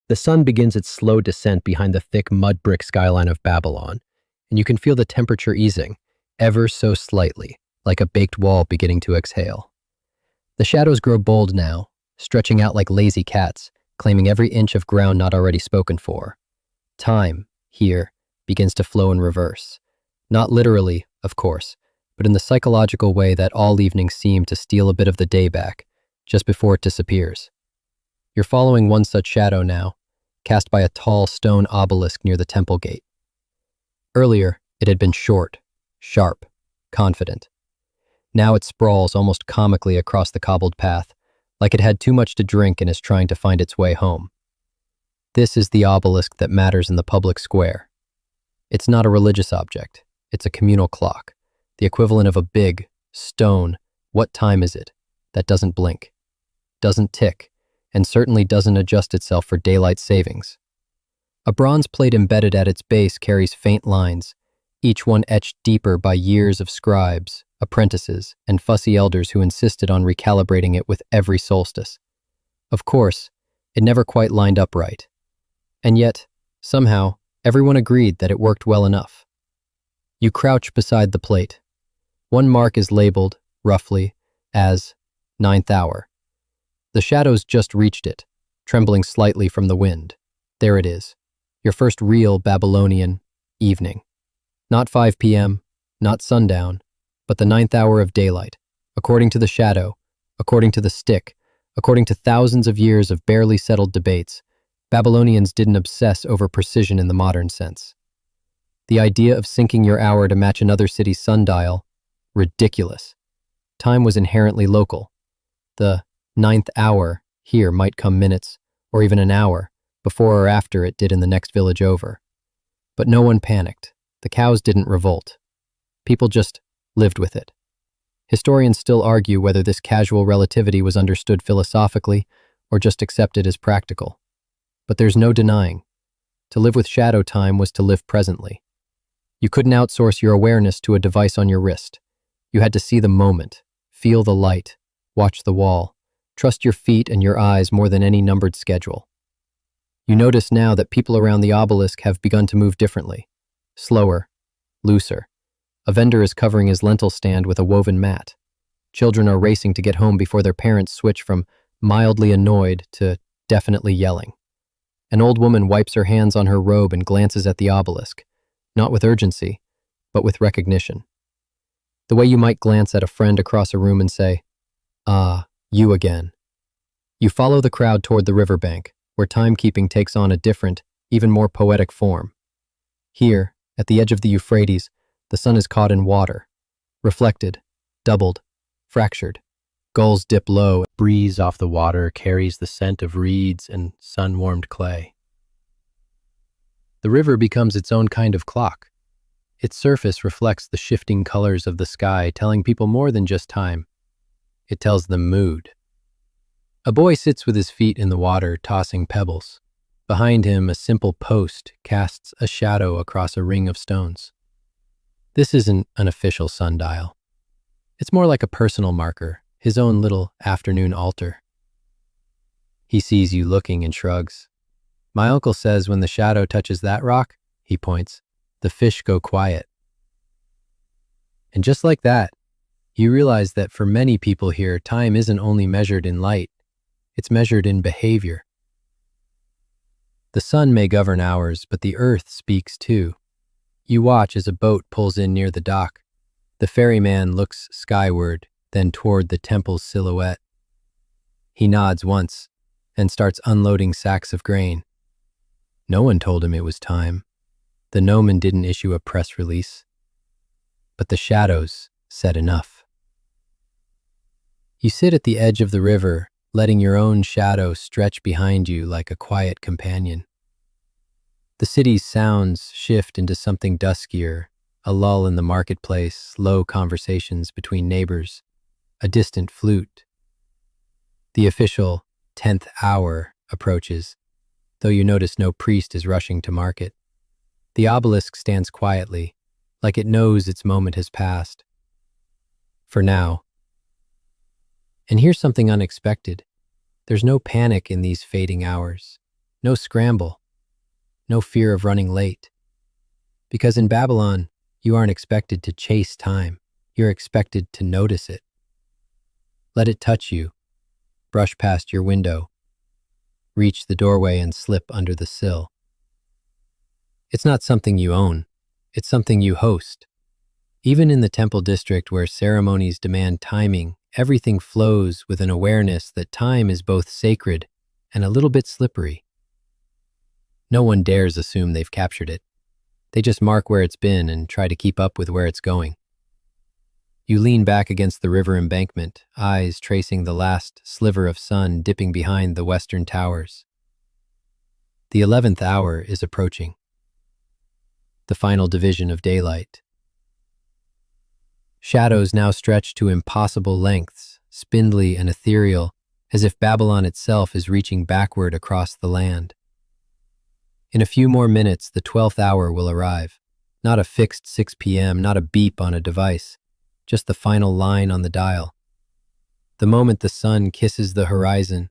The sun begins its slow descent behind the thick mud brick skyline of Babylon, and you can feel the temperature easing, ever so slightly, like a baked wall beginning to exhale. The shadows grow bold now, stretching out like lazy cats, claiming every inch of ground not already spoken for. Time, here, begins to flow in reverse. Not literally, of course, but in the psychological way that all evenings seem to steal a bit of the day back, just before it disappears. You're following one such shadow now, cast by a tall stone obelisk near the temple gate. Earlier, it had been short, sharp, confident. Now it sprawls almost comically across the cobbled path, like it had too much to drink and is trying to find its way home. This is the obelisk that matters in the public square. It's not a religious object, it's a communal clock, the equivalent of a big, stone, "what time is it?" that doesn't blink, doesn't tick, and certainly doesn't adjust itself for daylight savings. A bronze plate embedded at its base carries faint lines, each one etched deeper by years of scribes, apprentices, and fussy elders who insisted on recalibrating it with every solstice. Of course, it never quite lined up right. And yet, somehow, everyone agreed that it worked well enough. You crouch beside the plate. One mark is labeled, roughly, as 9th hour. The shadows just reached it, trembling slightly from the wind. There it is, your first real Babylonian evening. Not 5 p.m., not sundown, but the 9th hour of daylight, according to the shadow, according to the stick, according to thousands of years of barely settled debates. Babylonians didn't obsess over precision in the modern sense. The idea of syncing your hour to match another city's sundial, ridiculous. Time was inherently local. The 9th hour here might come minutes, or even an hour, before or after it did in the next village over. But no one panicked. The cows didn't revolt. People just lived with it. Historians still argue whether this casual relativity was understood philosophically or just accepted as practical. But there's no denying. To live with shadow time was to live presently. You couldn't outsource your awareness to a device on your wrist. You had to see the moment, feel the light, watch the wall, trust your feet and your eyes more than any numbered schedule. You notice now that people around the obelisk have begun to move differently, slower, looser. A vendor is covering his lentil stand with a woven mat. Children are racing to get home before their parents switch from mildly annoyed to definitely yelling. An old woman wipes her hands on her robe and glances at the obelisk, not with urgency, but with recognition. The way you might glance at a friend across a room and say, "Ah, you again." You follow the crowd toward the riverbank, where timekeeping takes on a different, even more poetic form. Here, at the edge of the Euphrates, the sun is caught in water, reflected, doubled, fractured. Gulls dip low. A breeze off the water carries the scent of reeds and sun-warmed clay. The river becomes its own kind of clock. Its surface reflects the shifting colors of the sky, telling people more than just time. It tells them mood. A boy sits with his feet in the water, tossing pebbles. Behind him, a simple post casts a shadow across a ring of stones. This isn't an official sundial. It's more like a personal marker, his own little afternoon altar. He sees you looking and shrugs. My uncle says when the shadow touches that rock, he points, the fish go quiet. And just like that, you realize that for many people here, time isn't only measured in light, it's measured in behavior. The sun may govern hours, but the earth speaks too. You watch as a boat pulls in near the dock. The ferryman looks skyward, then toward the temple's silhouette. He nods once and starts unloading sacks of grain. No one told him it was time. The gnomon didn't issue a press release. But the shadows said enough. You sit at the edge of the river, letting your own shadow stretch behind you like a quiet companion. The city's sounds shift into something duskier, a lull in the marketplace, low conversations between neighbors, a distant flute. The official 10th hour approaches, though you notice no priest is rushing to market. The obelisk stands quietly, like it knows its moment has passed. For now. And here's something unexpected. There's no panic in these fading hours, no scramble, no fear of running late. Because in Babylon, you aren't expected to chase time. You're expected to notice it. Let it touch you, brush past your window, reach the doorway and slip under the sill. It's not something you own. It's something you host. Even in the temple district where ceremonies demand timing, everything flows with an awareness that time is both sacred and a little bit slippery. No one dares assume they've captured it. They just mark where it's been and try to keep up with where it's going. You lean back against the river embankment, eyes tracing the last sliver of sun dipping behind the western towers. The 11th hour is approaching. The final division of daylight. Shadows now stretch to impossible lengths, spindly and ethereal, as if Babylon itself is reaching backward across the land. In a few more minutes, the 12th hour will arrive. Not a fixed 6 p.m., not a beep on a device, just the final line on the dial. The moment the sun kisses the horizon,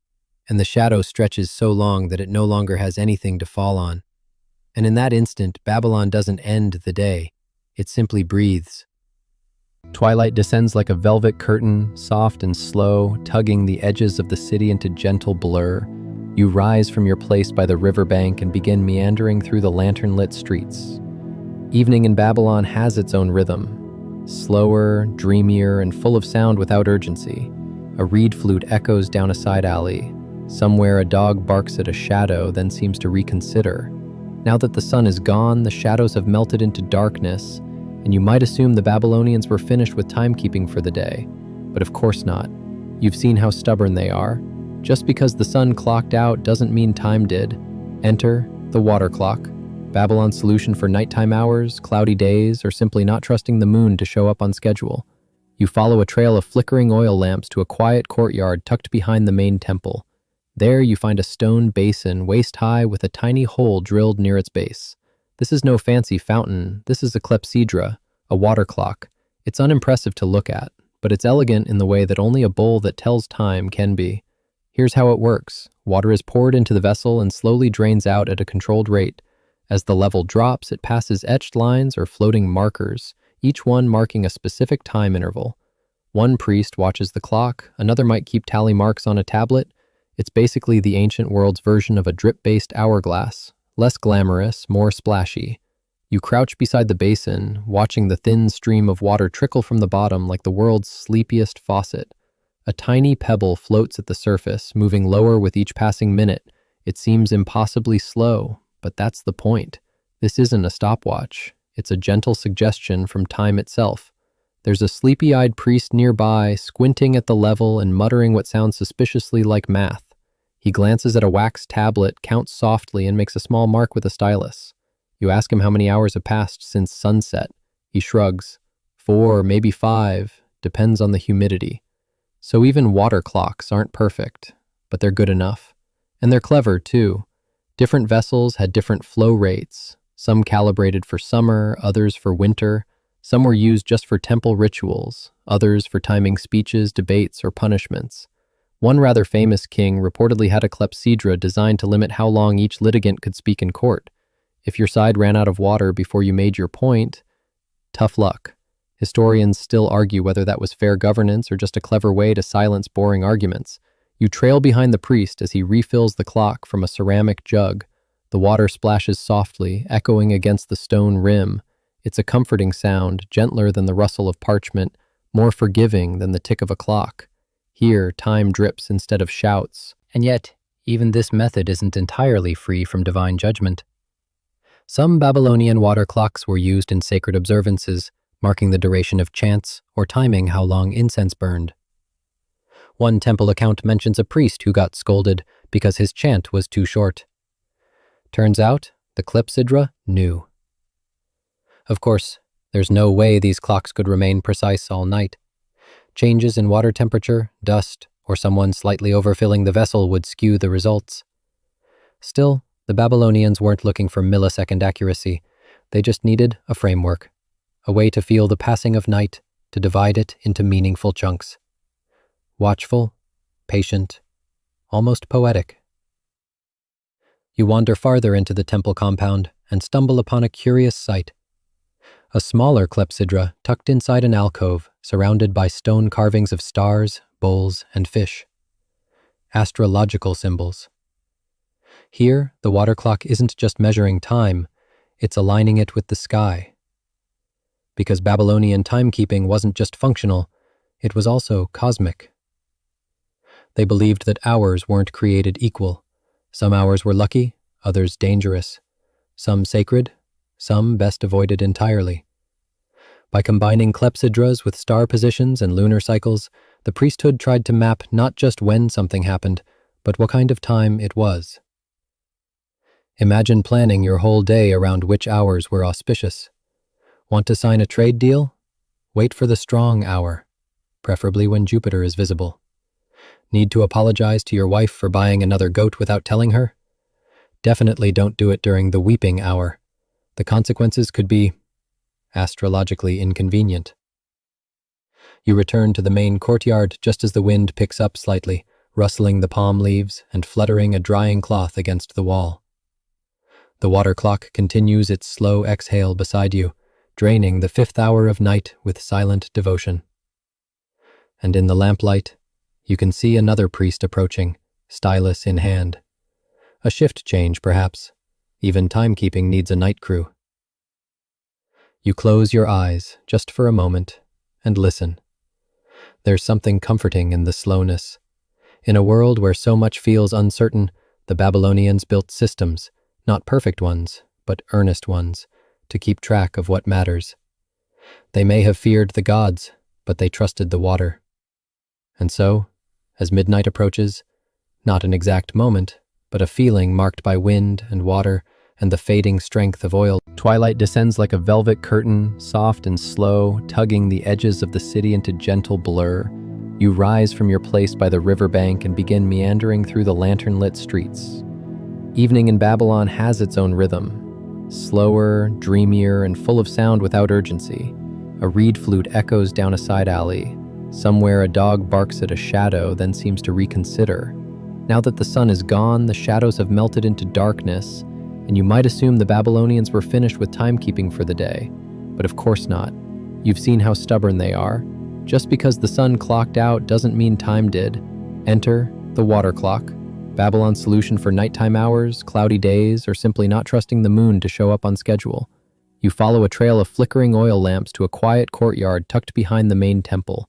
and the shadow stretches so long that it no longer has anything to fall on. And in that instant, Babylon doesn't end the day. It simply breathes. Twilight descends like a velvet curtain, soft and slow, tugging the edges of the city into gentle blur. You rise from your place by the riverbank and begin meandering through the lantern-lit streets. Evening in Babylon has its own rhythm. Slower, dreamier, and full of sound without urgency. A reed flute echoes down a side alley. Somewhere a dog barks at a shadow, then seems to reconsider. Now that the sun is gone, the shadows have melted into darkness, and you might assume the Babylonians were finished with timekeeping for the day. But of course not. You've seen how stubborn they are. Just because the sun clocked out doesn't mean time did. Enter the water clock. Babylon's solution for nighttime hours, cloudy days, or simply not trusting the moon to show up on schedule. You follow a trail of flickering oil lamps to a quiet courtyard tucked behind the main temple. There you find a stone basin waist-high with a tiny hole drilled near its base. This is no fancy fountain. This is a clepsydra, a water clock. It's unimpressive to look at, but it's elegant in the way that only a bowl that tells time can be. Here's how it works. Water is poured into the vessel and slowly drains out at a controlled rate. As the level drops, it passes etched lines or floating markers, each one marking a specific time interval. One priest watches the clock, another might keep tally marks on a tablet. It's basically the ancient world's version of a drip-based hourglass, less glamorous, more splashy. You crouch beside the basin, watching the thin stream of water trickle from the bottom like the world's sleepiest faucet. A tiny pebble floats at the surface, moving lower with each passing minute. It seems impossibly slow, but that's the point. This isn't a stopwatch. It's a gentle suggestion from time itself. There's a sleepy-eyed priest nearby, squinting at the level and muttering what sounds suspiciously like math. He glances at a wax tablet, counts softly, and makes a small mark with a stylus. You ask him how many hours have passed since sunset. He shrugs. 4, maybe 5, depends on the humidity. So even water clocks aren't perfect, but they're good enough. And they're clever, too. Different vessels had different flow rates, some calibrated for summer, others for winter. Some were used just for temple rituals, others for timing speeches, debates, or punishments. One rather famous king reportedly had a clepsydra designed to limit how long each litigant could speak in court. If your side ran out of water before you made your point, tough luck. Historians still argue whether that was fair governance or just a clever way to silence boring arguments. You trail behind the priest as he refills the clock from a ceramic jug. The water splashes softly, echoing against the stone rim. It's a comforting sound, gentler than the rustle of parchment, more forgiving than the tick of a clock. Here, time drips instead of shouts. And yet, even this method isn't entirely free from divine judgment. Some Babylonian water clocks were used in sacred observances, marking the duration of chants or timing how long incense burned. One temple account mentions a priest who got scolded because his chant was too short. Turns out, the clepsydra knew. Of course, there's no way these clocks could remain precise all night. Changes in water temperature, dust, or someone slightly overfilling the vessel would skew the results. Still, the Babylonians weren't looking for millisecond accuracy. They just needed a framework, a way to feel the passing of night, to divide it into meaningful chunks. Watchful, patient, almost poetic. You wander farther into the temple compound and stumble upon a curious sight. A smaller clepsydra tucked inside an alcove, surrounded by stone carvings of stars, bowls, and fish. Astrological symbols. Here, the water clock isn't just measuring time, it's aligning it with the sky. Because Babylonian timekeeping wasn't just functional, it was also cosmic. They believed that hours weren't created equal. Some hours were lucky, others dangerous. Some sacred, some best avoided entirely. By combining clepsydras with star positions and lunar cycles, the priesthood tried to map not just when something happened, but what kind of time it was. Imagine planning your whole day around which hours were auspicious. Want to sign a trade deal? Wait for the strong hour, preferably when Jupiter is visible. Need to apologize to your wife for buying another goat without telling her? Definitely don't do it during the weeping hour. The consequences could be astrologically inconvenient. You return to the main courtyard just as the wind picks up slightly, rustling the palm leaves and fluttering a drying cloth against the wall. The water clock continues its slow exhale beside you, draining the 5th hour of night with silent devotion. And in the lamplight, you can see another priest approaching, stylus in hand. A shift change, perhaps. Even timekeeping needs a night crew. You close your eyes, just for a moment, and listen. There's something comforting in the slowness. In a world where so much feels uncertain, the Babylonians built systems, not perfect ones, but earnest ones, to keep track of what matters. They may have feared the gods, but they trusted the water. And so, as midnight approaches, not an exact moment, but a feeling marked by wind and water and the fading strength of oil. Twilight descends like a velvet curtain, soft and slow, tugging the edges of the city into gentle blur. You rise from your place by the riverbank and begin meandering through the lantern-lit streets. Evening in Babylon has its own rhythm, slower, dreamier, and full of sound without urgency. A reed flute echoes down a side alley. Somewhere a dog barks at a shadow, then seems to reconsider. Now that the sun is gone, the shadows have melted into darkness, and you might assume the Babylonians were finished with timekeeping for the day. But of course not. You've seen how stubborn they are. Just because the sun clocked out doesn't mean time did. Enter the water clock, Babylon's solution for nighttime hours, cloudy days, or simply not trusting the moon to show up on schedule. You follow a trail of flickering oil lamps to a quiet courtyard tucked behind the main temple.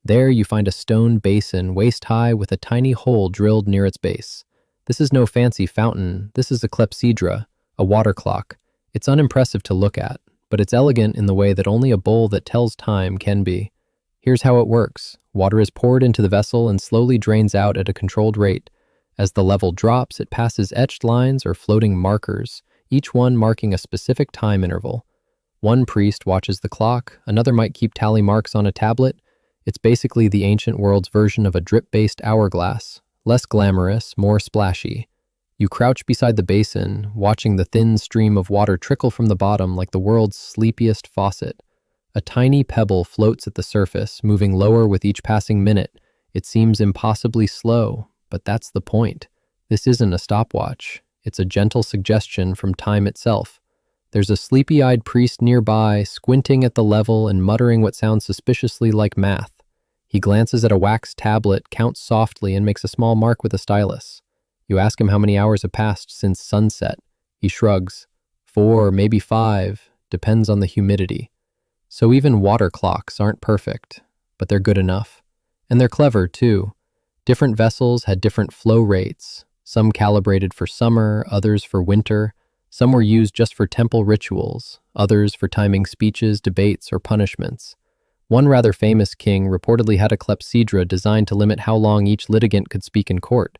There you find a stone basin waist-high with a tiny hole drilled near its base. This is no fancy fountain, this is a clepsydra, a water clock. It's unimpressive to look at, but it's elegant in the way that only a bowl that tells time can be. Here's how it works. Water is poured into the vessel and slowly drains out at a controlled rate. As the level drops, it passes etched lines or floating markers, each one marking a specific time interval. One priest watches the clock, another might keep tally marks on a tablet. It's basically the ancient world's version of a drip-based hourglass, less glamorous, more splashy. You crouch beside the basin, watching the thin stream of water trickle from the bottom like the world's sleepiest faucet. A tiny pebble floats at the surface, moving lower with each passing minute, It seems impossibly slow, but that's the point. This isn't a stopwatch. It's a gentle suggestion from time itself. There's a sleepy-eyed priest nearby, squinting at the level and muttering what sounds suspiciously like math. He glances at a wax tablet, counts softly, and makes a small mark with a stylus. You ask him how many hours have passed since sunset. He shrugs. 4, maybe 5, depends on the humidity. So even water clocks aren't perfect, but they're good enough. And they're clever, too. Different vessels had different flow rates, some calibrated for summer, others for winter. Some were used just for temple rituals, others for timing speeches, debates, or punishments. One rather famous king reportedly had a clepsydra designed to limit how long each litigant could speak in court.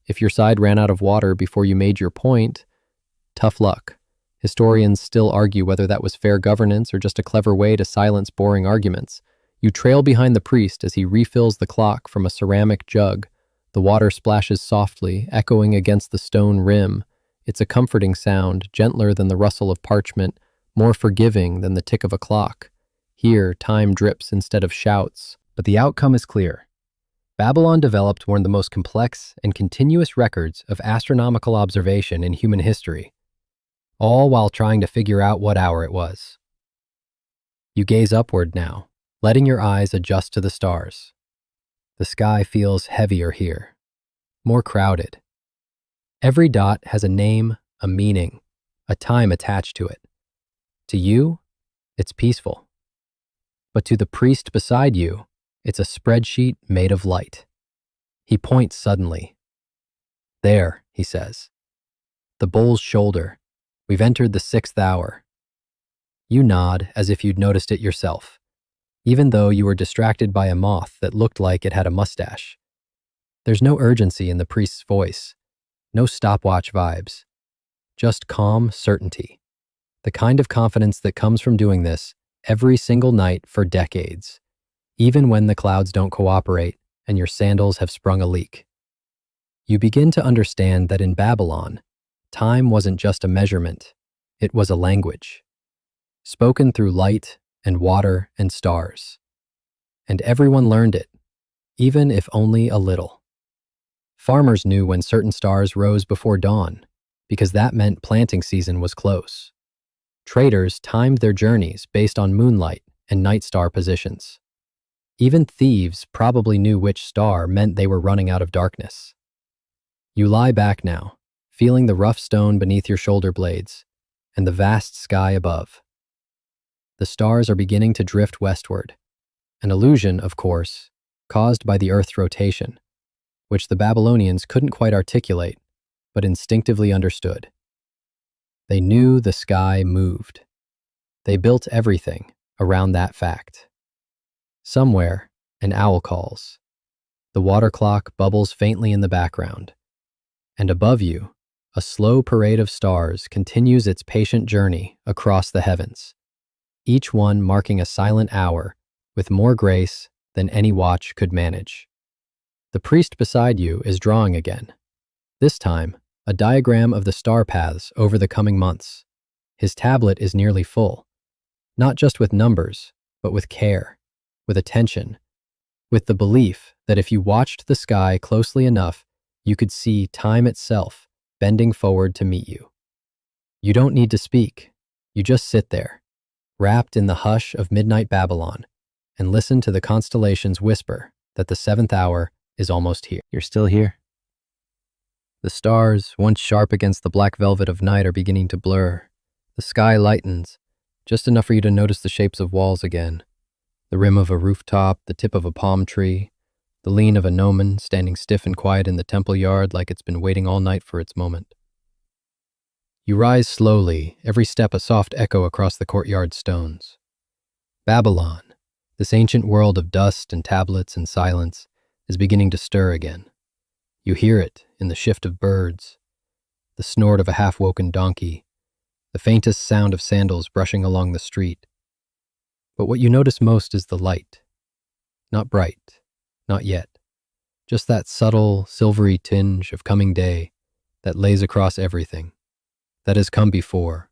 If your side ran out of water before you made your point, tough luck. Historians still argue whether that was fair governance or just a clever way to silence boring arguments. You trail behind the priest as he refills the clock from a ceramic jug. The water splashes softly, echoing against the stone rim. It's a comforting sound, gentler than the rustle of parchment, more forgiving than the tick of a clock. Here, time drips instead of shouts, but the outcome is clear. Babylon developed one of the most complex and continuous records of astronomical observation in human history, all while trying to figure out what hour it was. You gaze upward now, letting your eyes adjust to the stars. The sky feels heavier here, more crowded. Every dot has a name, a meaning, a time attached to it. To you, it's peaceful. But to the priest beside you, it's a spreadsheet made of light. He points suddenly. There, he says. The bull's shoulder. We've entered the 6th hour. You nod as if you'd noticed it yourself, even though you were distracted by a moth that looked like it had a mustache. There's no urgency in the priest's voice, no stopwatch vibes, just calm certainty, the kind of confidence that comes from doing this every single night for decades, even when the clouds don't cooperate and your sandals have sprung a leak. You begin to understand that in Babylon, time wasn't just a measurement, it was a language, spoken through light and water and stars. And everyone learned it, even if only a little. Farmers knew when certain stars rose before dawn, because that meant planting season was close. Traders timed their journeys based on moonlight and night star positions. Even thieves probably knew which star meant they were running out of darkness. You lie back now, feeling the rough stone beneath your shoulder blades and the vast sky above. The stars are beginning to drift westward, an illusion, of course, caused by the Earth's rotation, which the Babylonians couldn't quite articulate, but instinctively understood. They knew the sky moved. They built everything around that fact. Somewhere, an owl calls. The water clock bubbles faintly in the background. And above you, a slow parade of stars continues its patient journey across the heavens, each one marking a silent hour with more grace than any watch could manage. The priest beside you is drawing again. This time, a diagram of the star paths over the coming months. His tablet is nearly full, not just with numbers, but with care, with attention, with the belief that if you watched the sky closely enough, you could see time itself bending forward to meet you. You don't need to speak. You just sit there, wrapped in the hush of midnight Babylon, and listen to the constellations whisper that the 7th hour is almost here. You're still here? The stars, once sharp against the black velvet of night, are beginning to blur. The sky lightens, just enough for you to notice the shapes of walls again. The rim of a rooftop, the tip of a palm tree, the lean of a gnomon standing stiff and quiet in the temple yard like it's been waiting all night for its moment. You rise slowly, every step a soft echo across the courtyard stones. Babylon, this ancient world of dust and tablets and silence, is beginning to stir again. You hear it in the shift of birds, the snort of a half-woken donkey, the faintest sound of sandals brushing along the street. But what you notice most is the light. Not bright, not yet. Just that subtle, silvery tinge of coming day that lays across everything, that has come before.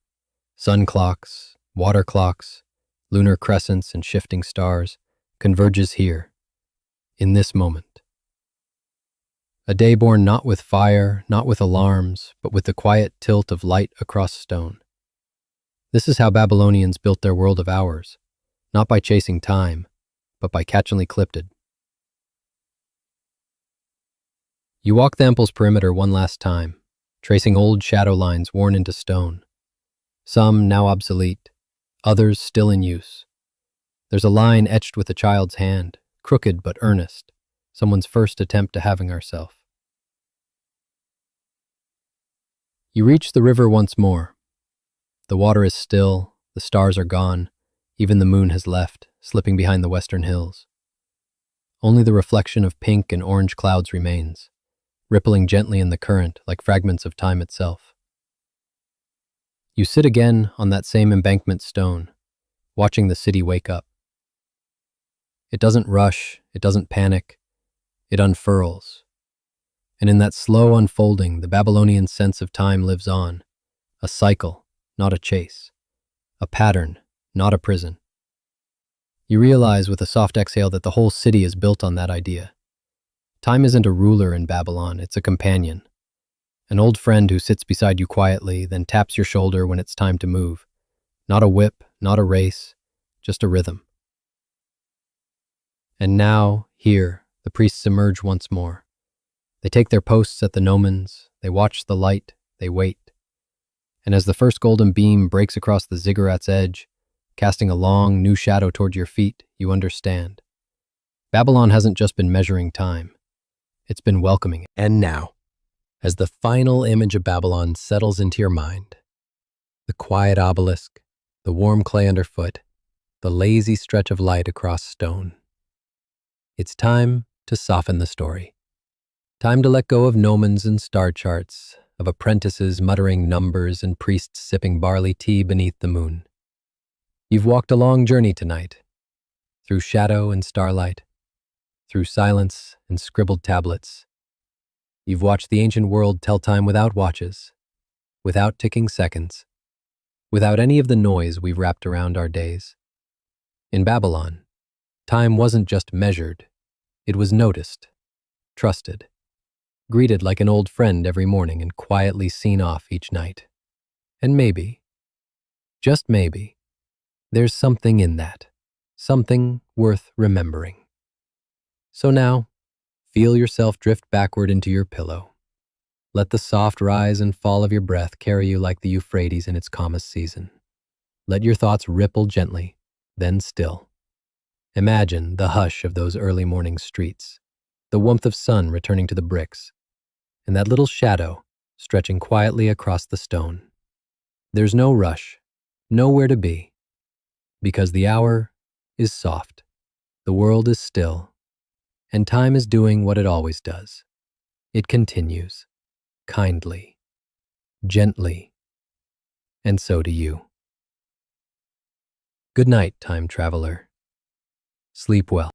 Sun clocks, water clocks, lunar crescents and shifting stars, converges here, in this moment. A day born not with fire, not with alarms, but with the quiet tilt of light across stone. This is how Babylonians built their world of hours, not by chasing time, but by catchingly clipped. You walk the temple's perimeter one last time, tracing old shadow lines worn into stone. Some now obsolete, others still in use. There's a line etched with a child's hand, crooked but earnest, someone's first attempt to having herself. You reach the river once more. The water is still, the stars are gone, even the moon has left, slipping behind the western hills. Only the reflection of pink and orange clouds remains, rippling gently in the current like fragments of time itself. You sit again on that same embankment stone, watching the city wake up. It doesn't rush, it doesn't panic, it unfurls. And in that slow unfolding, the Babylonian sense of time lives on, a cycle, not a chase, a pattern, not a prison. You realize with a soft exhale that the whole city is built on that idea. Time isn't a ruler in Babylon, it's a companion. An old friend who sits beside you quietly, then taps your shoulder when it's time to move. Not a whip, not a race, just a rhythm. And now, here, the priests emerge once more. They take their posts at the gnomons, they watch the light, they wait. And as the first golden beam breaks across the ziggurat's edge, casting a long, new shadow toward your feet, you understand. Babylon hasn't just been measuring time, it's been welcoming it. And now, as the final image of Babylon settles into your mind, the quiet obelisk, the warm clay underfoot, the lazy stretch of light across stone. It's time to soften the story. Time to let go of gnomons and star charts, of apprentices muttering numbers and priests sipping barley tea beneath the moon. You've walked a long journey tonight, through shadow and starlight, through silence and scribbled tablets. You've watched the ancient world tell time without watches, without ticking seconds, without any of the noise we've wrapped around our days. In Babylon, time wasn't just measured, it was noticed, trusted, greeted like an old friend every morning and quietly seen off each night. And maybe, just maybe, there's something in that, something worth remembering. So now, feel yourself drift backward into your pillow. Let the soft rise and fall of your breath carry you like the Euphrates in its calmest season. Let your thoughts ripple gently, then still. Imagine the hush of those early morning streets, the warmth of sun returning to the bricks, and that little shadow stretching quietly across the stone. There's no rush, nowhere to be, because the hour is soft, the world is still, and time is doing what it always does. It continues, kindly, gently, and so do you. Good night, time traveler. Sleep well.